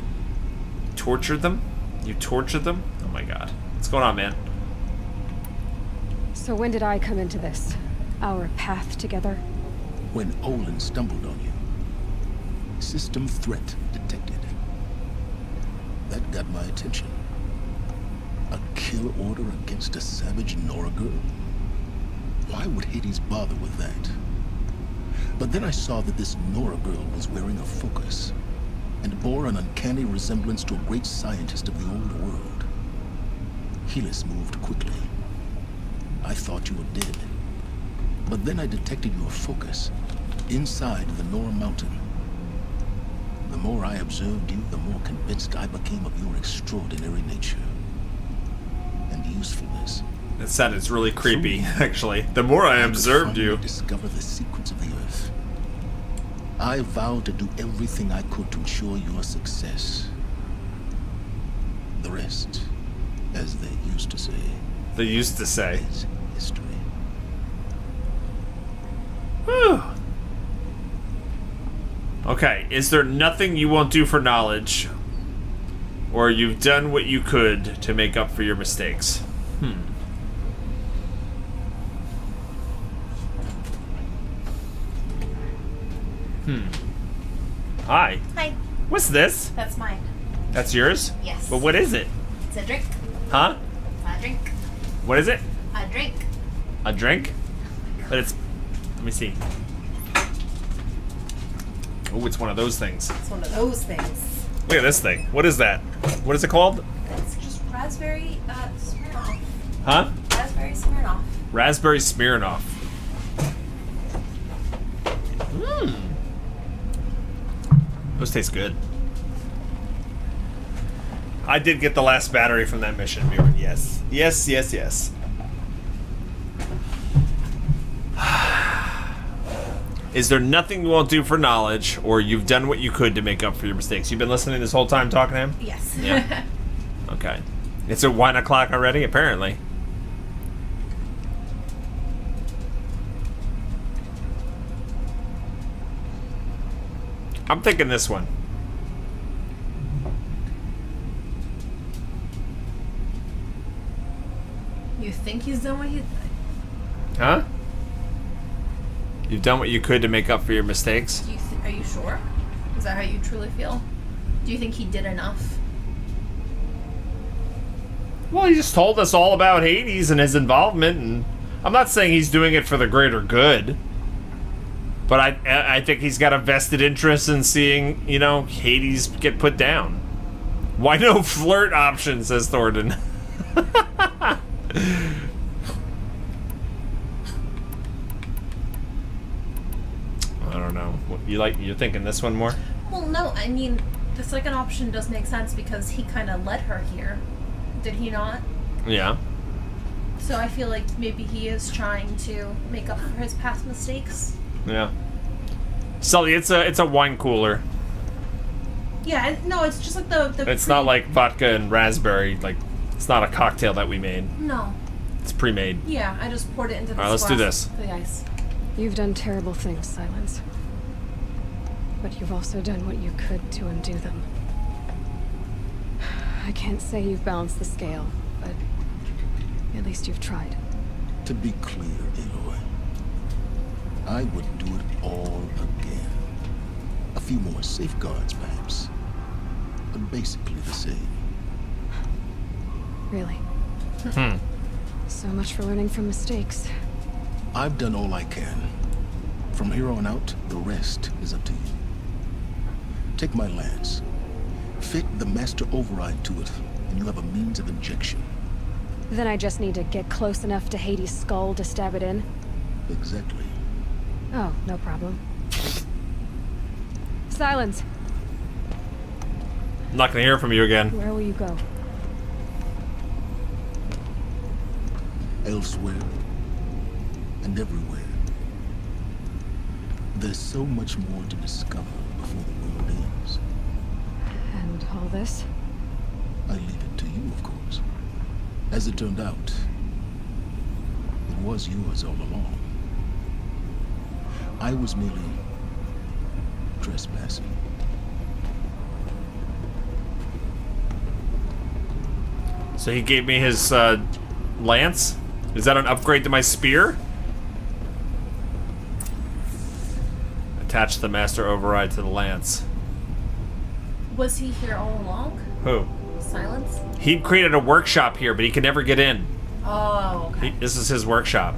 Tortured them? You tortured them? Oh, my God. What's going on, man? So when did I come into this? Our path together? When Olin stumbled on you. System threat detected. That got my attention. A kill order against a savage Nora girl? Why would Hades bother with that? But then I saw that this Nora girl was wearing a focus and bore an uncanny resemblance to a great scientist of the old world. Helis moved quickly. I thought you were dead. But then I detected your focus inside the Nora mountain. The more I observed you, the more convinced I became of your extraordinary nature and usefulness. That sounded really creepy, actually. The more I observed you. Discover the secrets of the earth. I vowed to do everything I could to ensure your success. The rest, as they used to say. They used to say. Is history. Whew. Okay, is there nothing you won't do for knowledge? Or you've done what you could to make up for your mistakes? Hi. Hi. What's this? That's mine. That's yours? Yes. But what is it? It's a drink. Huh? A drink. What is it? A drink. A drink? But it's... Let me see. Oh, it's one of those things. It's one of those things. Look at this thing. What is that? What is it called? It's just raspberry Smirnoff. Huh? Raspberry Smirnoff. Raspberry Smirnoff. Those taste good. I did get the last battery from that mission, Mirren. Yes. Yes, yes, yes. Is there nothing you won't do for knowledge, or you've done what you could to make up for your mistakes? You've been listening this whole time talking to him? Yes. Yeah. Okay. It's at 1 o'clock already, apparently. I'm thinking this one. You think he's done what he... Huh? You've done what you could to make up for your mistakes? Do you are you sure? Is that how you truly feel? Do you think he did enough? Well, he just told us all about Hades and his involvement, and I'm not saying he's doing it for the greater good. But I think he's got a vested interest in seeing, you know, Hades get put down. Why no flirt option, says Thornton. don't know. You're thinking this one more? Well, no, I mean, the second option does make sense because he kind of led her here. Did he not? Yeah. So I feel like maybe he is trying to make up for his past mistakes. Yeah. Sully, it's a wine cooler. Yeah, no, it's just like the It's not like vodka and raspberry. Like, it's not a cocktail that we made. No. It's pre-made. Yeah, I just poured it into the All right, let's do glass this. for the ice. You've done terrible things, Silence. But you've also done what you could to undo them. I can't say you've balanced the scale, but at least you've tried. To be clear, Aloy, I would do it all again. A few more safeguards, perhaps. But basically the same. Really? So much for learning from mistakes. I've done all I can. From here on out, the rest is up to you. Take my lance. Fit the master override to it, and you have a means of injection. Then I just need to get close enough to Hades' skull to stab it in? Exactly. Oh, no problem. Silence! I'm not gonna hear from you again. Where will you go? Elsewhere. And everywhere. There's so much more to discover before the world ends. And all this? I leave it to you, of course. As it turned out, it was yours all along. I was merely trespassing. So he gave me his lance? Is that an upgrade to my spear? Attach the master override to the lance. Was he here all along? Who? Silence? He created a workshop here, but he could never get in. Oh, okay. This is his workshop.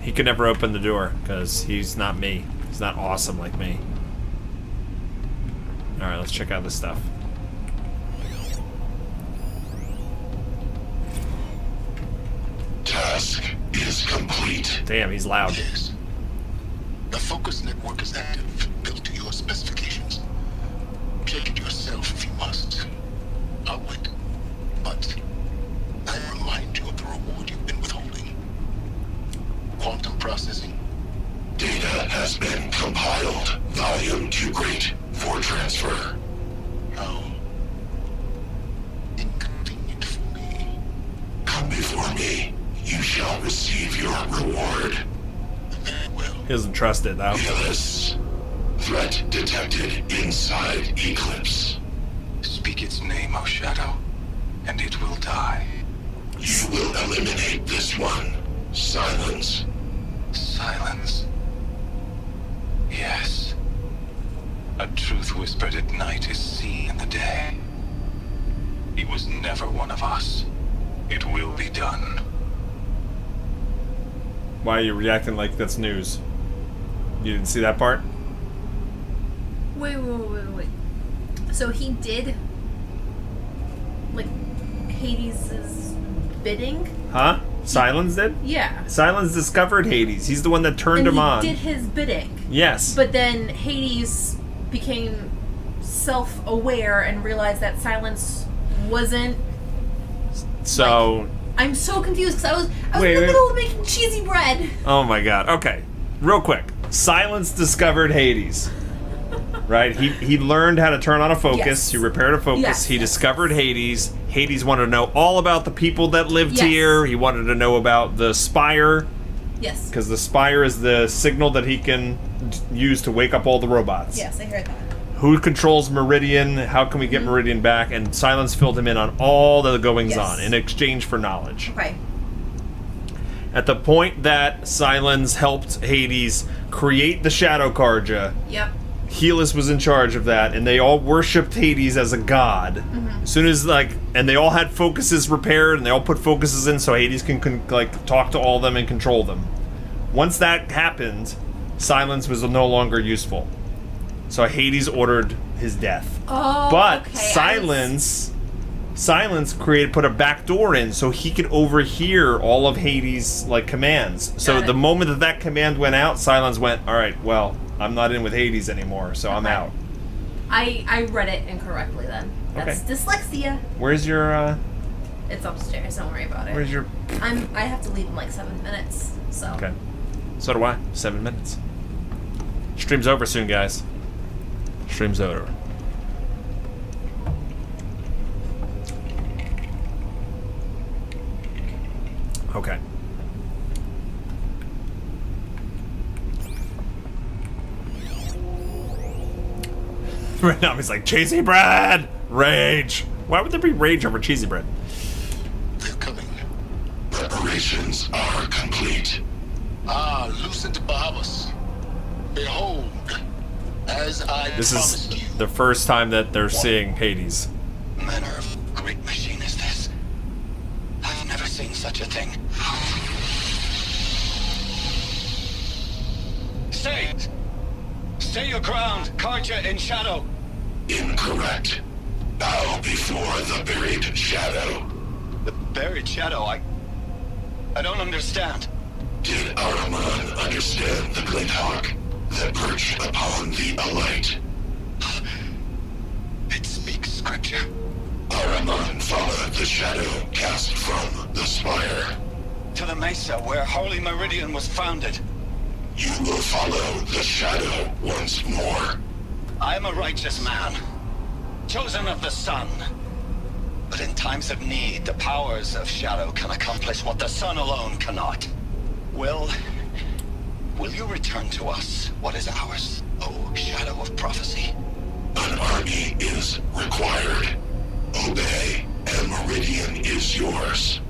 He could never open the door, because he's not me. He's not awesome like me. Alright, let's check out this stuff. Task is complete. Damn, he's loud. Yes. The focus network is active, built to your specifications. Check it yourself if you must. I'll wait. But I remind you of the reward you've been withholding. Quantum processing. Data has been compiled. Volume too great for transfer. How inconvenient for me. Come before me. You shall receive your reward. Very well. He doesn't trust it, though. Phyllis. Threat detected inside Eclipse. Speak its name, O Shadow, and it will die. You will eliminate this one. Silence. Silence. Yes. A truth whispered at night is seen in the day. He was never one of us. It will be done. Why are you reacting like that's news? You didn't see that part? Wait. So he did, like, Hades' bidding? Huh? Silence did? Yeah. Silence discovered Hades. He's the one that turned him on. He did his bidding. Yes. But then Hades became self-aware and realized that Silence wasn't. So. I'm so confused because I was Wait, in the middle of making cheesy bread. Oh my god. Okay. Real quick. Silence discovered Hades. Right? He learned how to turn on a focus. Yes. He repaired a focus. Yes, He yes. discovered Hades. Hades wanted to know all about the people that lived Yes. here. He wanted to know about the spire. Yes. Because the spire is the signal that he can use to wake up all the robots. Yes, I heard that. Who controls Meridian? How can we get Meridian back? And Silence filled him in on all the goings on in exchange for knowledge. Okay. At the point that Silence helped Hades create the Shadow Karja, Yep. Helis was in charge of that, and they all worshipped Hades as a god. As soon as, and they all had focuses repaired, and they all put focuses in so Hades can talk to all of them and control them. Once that happened, Silence was no longer useful. So Hades ordered his death. Oh, But okay. Silence Silence put a back door in so he could overhear all of Hades' like commands. So the moment that command went out, Silence went, all right, well, I'm not in with Hades anymore, so I'm out. I read it incorrectly then. That's dyslexia. Where's your It's upstairs, don't worry about it. Where's your I have to leave in like 7 minutes, so. Okay. So do I. 7 minutes. Stream's over soon, guys. Stream's over. Okay. Right now he's like, cheesy bread! Rage! Why would there be rage over cheesy bread? They're coming. Preparations are complete. Loosen the Bahamas. Behold, as I This promised is you. the first time that they're seeing Hades. Manner of great machine is this? I've never seen such a thing. Stay! Stay your ground, Karja in shadow. Incorrect. Bow before the buried shadow. The buried shadow, I don't understand. Did Araman understand the glint hawk that perched upon the alight? It speaks scripture. Araman followed the shadow cast from the spire. To the mesa where Holy Meridian was founded. You will follow the shadow once more. I am a righteous man, chosen of the sun. But in times of need, the powers of shadow can accomplish what the sun alone cannot. Will you return to us what is ours, O shadow of prophecy? An army is required. Obey, and Meridian is yours.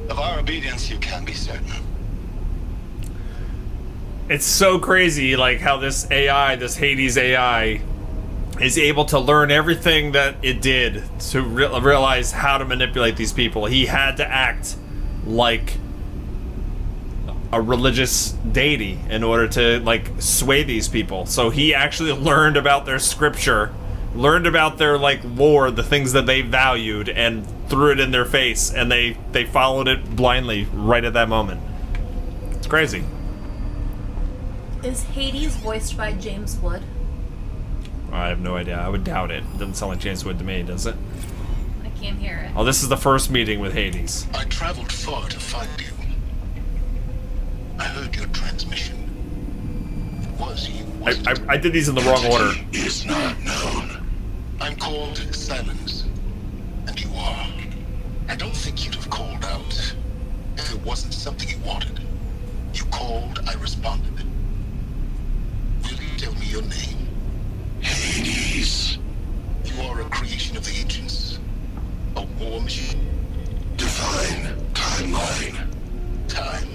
Of our obedience you can be certain. It's so crazy, like how this AI, this Hades AI, is able to learn everything that it did to realize how to manipulate these people. He had to act like a religious deity in order to like sway these people. So he actually learned about their scripture, learned about their like lore, the things that they valued, and threw it in their face, and they followed it blindly right at that moment. It's crazy. Is Hades voiced by James Wood? I have no idea. I would doubt it. Doesn't sound like James Wood to me, does it? I can't hear it. Oh, this is the first meeting with Hades. I traveled far to find you. I heard your transmission. It was you. I did these in the wrong order. Is not known. I'm called Silence, and you are. I don't think you'd have called out if it wasn't something you wanted. You called, I responded. Will you tell me your name? Hades. You are a creation of the ancients. A war machine. Define timeline. Time.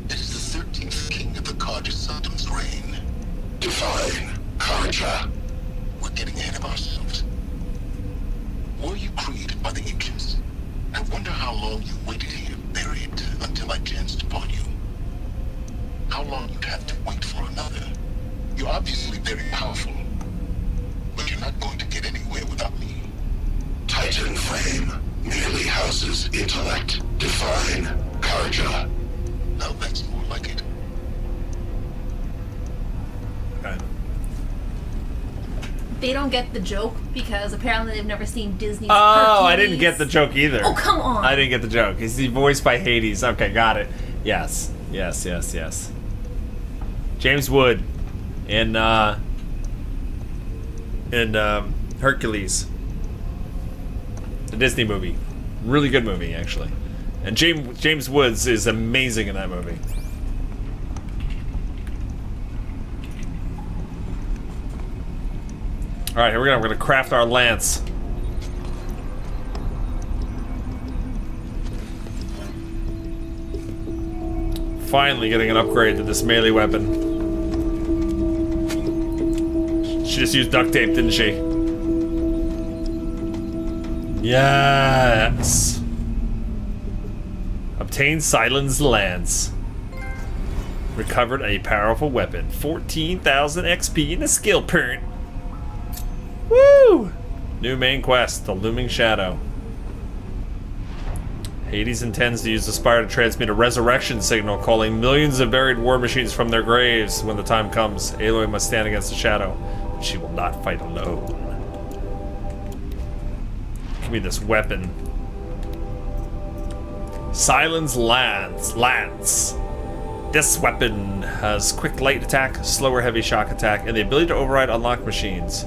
It is the 13th king of the Karja Sanctum's reign. Define Karja. We're getting ahead of ourselves. Were you created by the ancients? I wonder how long you waited here buried until I chanced upon you. How long you'd have to wait for another. You're obviously very powerful, but you're not going to get anywhere without me. Titan frame merely houses intellect. Define Karja. Now that's more like it. Okay. They don't get the joke because apparently they've never seen Disney's Oh, Hercules. I didn't get the joke either. Oh, come on. I didn't get the joke. He's voiced by Hades. Okay, got it. Yes. Yes. James Wood in Hercules. The Disney movie. Really good movie, actually. And James Woods is amazing in that movie. Alright, here we go. We're gonna craft our lance. Finally getting an upgrade to this melee weapon. She just used duct tape, didn't she? Yes! Obtained Silence Lance. Recovered a powerful weapon. 14,000 XP and a skill point. Woo! New main quest, the Looming Shadow. Hades intends to use the Spire to transmit a resurrection signal, calling millions of buried war machines from their graves. When the time comes, Aloy must stand against the Shadow. But she will not fight alone. Give me this weapon. Silence Lance. This weapon has quick light attack, slower heavy shock attack, and the ability to override unlocked machines.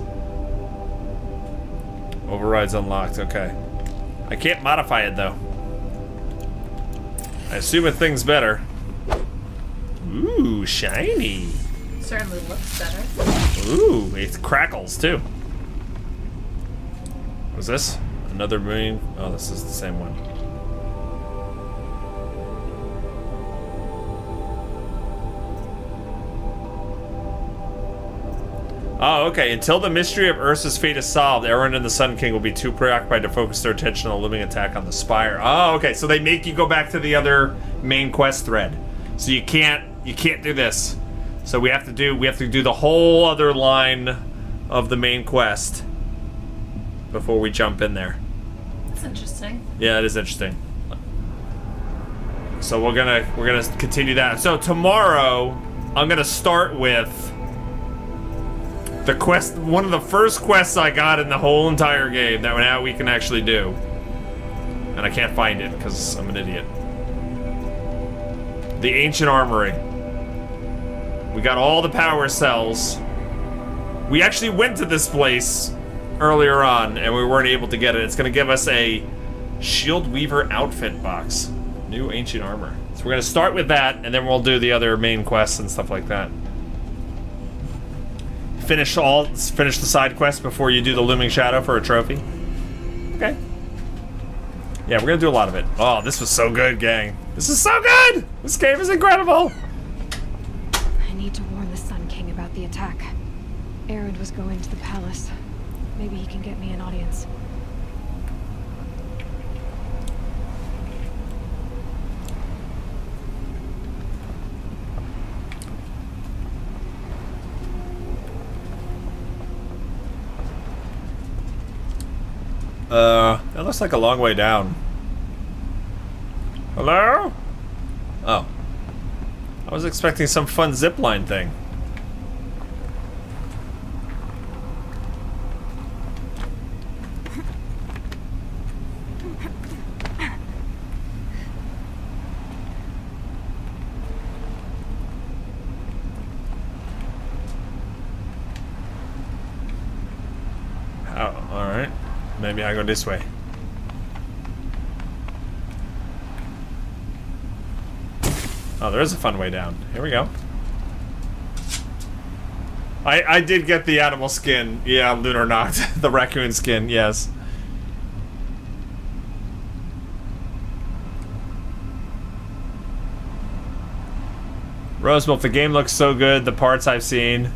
Override's unlocked, okay. I can't modify it though. I assume a thing's better. Ooh, shiny. Certainly looks better. Ooh, it crackles too. What's this? Another marine? Oh, this is the same one. Oh, okay. Until the mystery of Ursa's fate is solved, Erwin and the Sun King will be too preoccupied to focus their attention on the looming attack on the Spire. Oh, okay. So they make you go back to the other main quest thread. So you can't do this. So we have to do the whole other line of the main quest before we jump in there. That's interesting. Yeah, it is interesting. So we're gonna continue that. So tomorrow I'm gonna start with the quest, one of the first quests I got in the whole entire game that now we can actually do. And I can't find it because I'm an idiot. The Ancient Armory. We got all the power cells. We actually went to this place earlier on and we weren't able to get it. It's gonna give us a Shield Weaver outfit box. New Ancient Armor. So we're gonna start with that and then we'll do the other main quests and stuff like that. Finish the side quest before you do the Looming Shadow for a trophy. Okay. Yeah, we're gonna do a lot of it. Oh, this was so good, gang. This is so good! This game is incredible! I need to warn the Sun King about the attack. Erend was going to the palace. Maybe he can get me an audience. That looks like a long way down. Hello? Oh. I was expecting some fun zipline thing. Oh, alright. Maybe I go this way. Oh, there is a fun way down. Here we go. I did get the animal skin. Yeah, Lunar Noct. The raccoon skin, yes. Rosemilk, the game looks so good. The parts I've seen.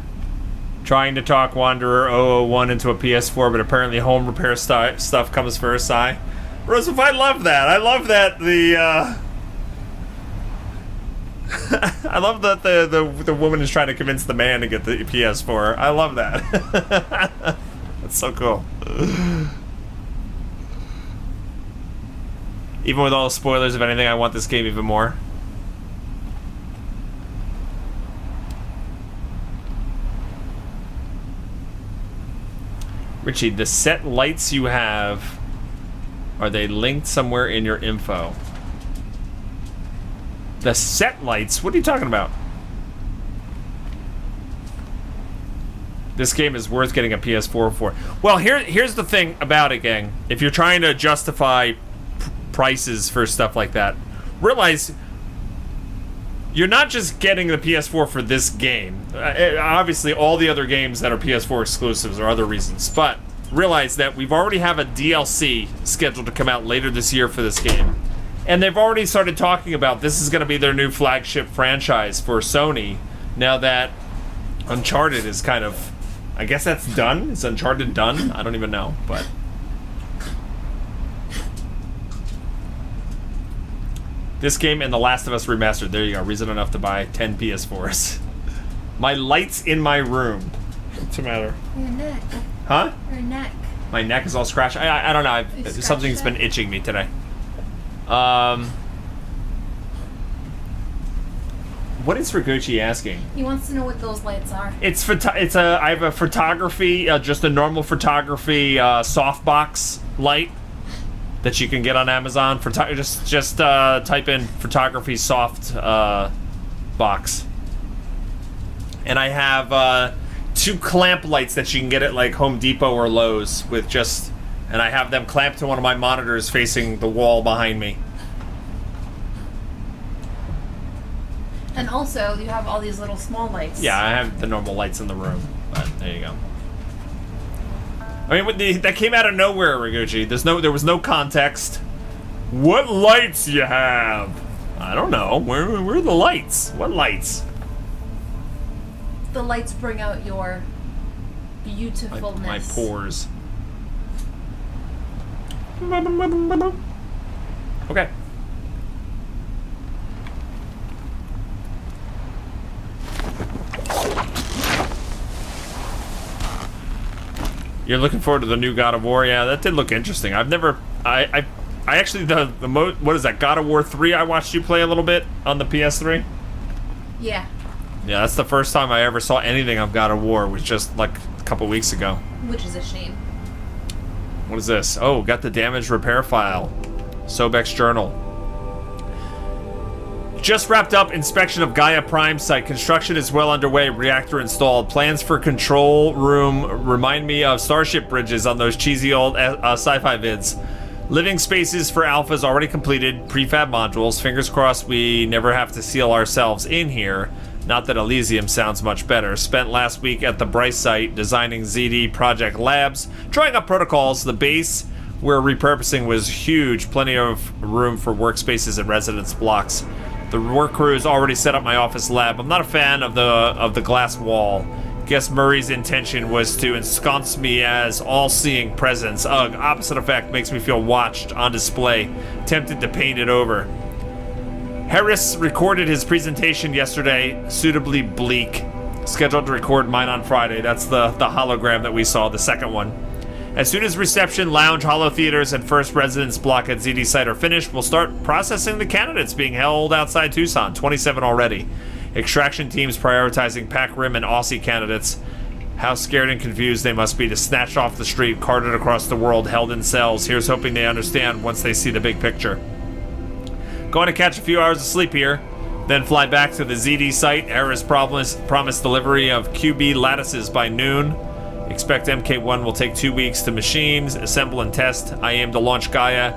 Trying to talk Wanderer 001 into a PS4, but apparently home repair stuff comes first. Rosemilk, I love that. I love that I love that the woman is trying to convince the man to get the PS4. I love that. That's so cool. Even with all the spoilers, if anything, I want this game even more. Richie, the set lights you have, are they linked somewhere in your info? The set lights? What are you talking about? This game is worth getting a PS4 for. Well, here's the thing about it, gang. If you're trying to justify prices for stuff like that, realize you're not just getting the PS4 for this game. Obviously, all the other games that are PS4 exclusives are other reasons. But realize that we've already have a DLC scheduled to come out later this year for this game. And they've already started talking about this is going to be their new flagship franchise for Sony. Now that Uncharted is kind of... I guess that's done? Is Uncharted done? I don't even know, but... This game and The Last of Us Remastered. There you go. Reason enough to buy 10 PS4s. My lights in my room. What's the matter? Your neck. Huh? Your neck. My neck is all scratched. I don't know. Something's been itching me today. What is Riguchi asking? He wants to know what those lights are. I have a photography, just a normal photography softbox light that you can get on Amazon. Just type in photography soft box. And I have 2 clamp lights that you can get at like Home Depot or Lowe's and I have them clamped to one of my monitors facing the wall behind me. And also, you have all these little small lights. Yeah, I have the normal lights in the room, but there you go. I mean, that came out of nowhere, Riguchi. There was no context. What lights you have? I don't know. Where are the lights? What lights? The lights bring out your beautifulness. My pores. Okay. You're looking forward to the new God of War? Yeah, that did look interesting. I've never... I actually... What is that? God of War 3 I watched you play a little bit on the PS3? Yeah. Yeah, that's the first time I ever saw anything of God of War. It was just like a couple weeks ago. Which is a shame. What is this? Oh, got the damage repair file. Sobek's journal. Just wrapped up inspection of Gaia Prime site. Construction is well underway. Reactor installed. Plans for control room remind me of Starship bridges on those cheesy old sci-fi vids. Living spaces for alphas already completed. Prefab modules. Fingers crossed we never have to seal ourselves in here. Not that Elysium sounds much better. Spent last week at the Bryce site designing ZD project labs, drawing up protocols. The base where repurposing was huge. Plenty of room for workspaces and residence blocks. The work crew has already set up my office lab. I'm not a fan of the glass wall. Guess Murray's intention was to ensconce me as all-seeing presence. Ugh, opposite effect, makes me feel watched, on display. Tempted to paint it over. Harris recorded his presentation yesterday, suitably bleak. Scheduled to record mine on Friday. That's the hologram that we saw, the second one. As soon as reception, lounge, holo theaters, and first residence block at ZD site are finished, we'll start processing the candidates being held outside Tucson. 27 already. Extraction teams prioritizing Pac Rim and Aussie candidates. How scared and confused they must be to snatched off the street, carted across the world, held in cells. Here's hoping they understand once they see the big picture. Going to catch a few hours of sleep here, then fly back to the ZD site. Harris promised delivery of QB lattices by noon. Expect MK1 will take 2 weeks to machine, assemble, and test. I aim to launch Gaia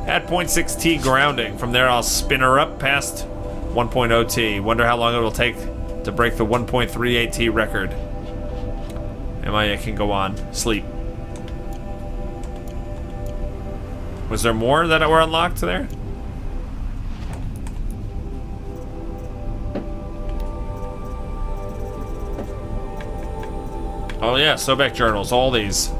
at 0.6T grounding. From there, I'll spin her up past 1.0T. Wonder how long it will take to break the 1.38T record. MIA can go on. Sleep. Was there more that were unlocked there? Oh yeah, Sobek journals, all these.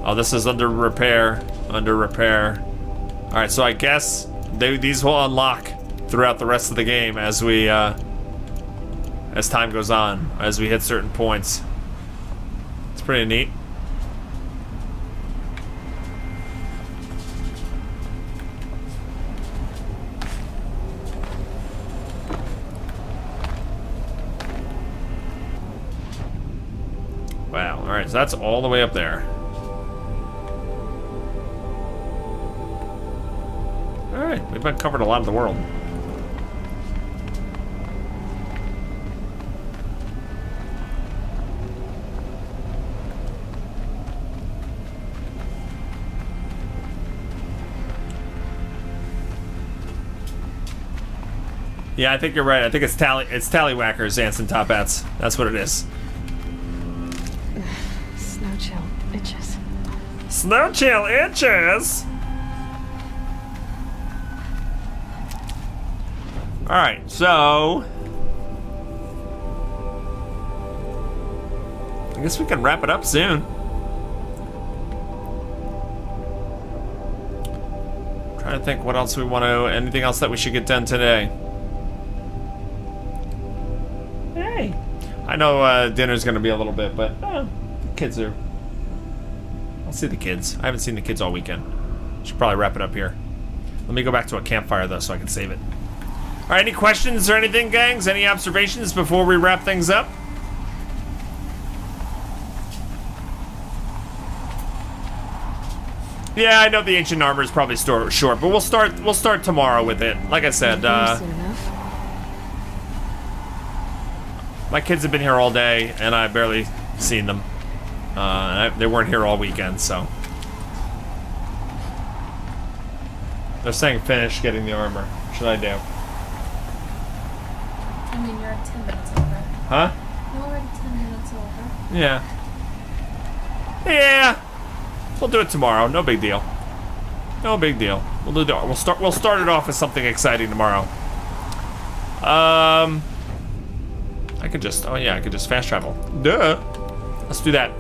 Oh, this is under repair, Alright, so I guess these will unlock throughout the rest of the game as we, as time goes on, as we hit certain points. It's pretty neat. Wow, alright, so that's all the way up there. Alright, we've been covered a lot of the world. Yeah, I think you're right. I think it's Tallywhackers, Ants and Top Hats. That's what it is. Snow chill itches. Snow chill itches? Alright, so I guess we can wrap it up soon. Trying to think what else we want to, anything else that we should get done today. Hey, I know dinner's gonna be a little bit, but the kids are I'll see the kids. I haven't seen the kids all weekend. Should probably wrap it up here. Let me go back to a campfire, though, so I can save it. All right, any questions or anything, gangs? Any observations before we wrap things up? Yeah, I know the ancient armor is probably short, but we'll start tomorrow with it. Like I said, my kids have been here all day, and I've barely seen them. They weren't here all weekend, so. They're saying finish getting the armor. What should I do? I mean, you're 10 minutes over. Huh? You're already 10 minutes over. Yeah. Yeah. We'll do it tomorrow. No big deal. No big deal. We'll start it off with something exciting tomorrow. I could just fast travel. Duh. Let's do that.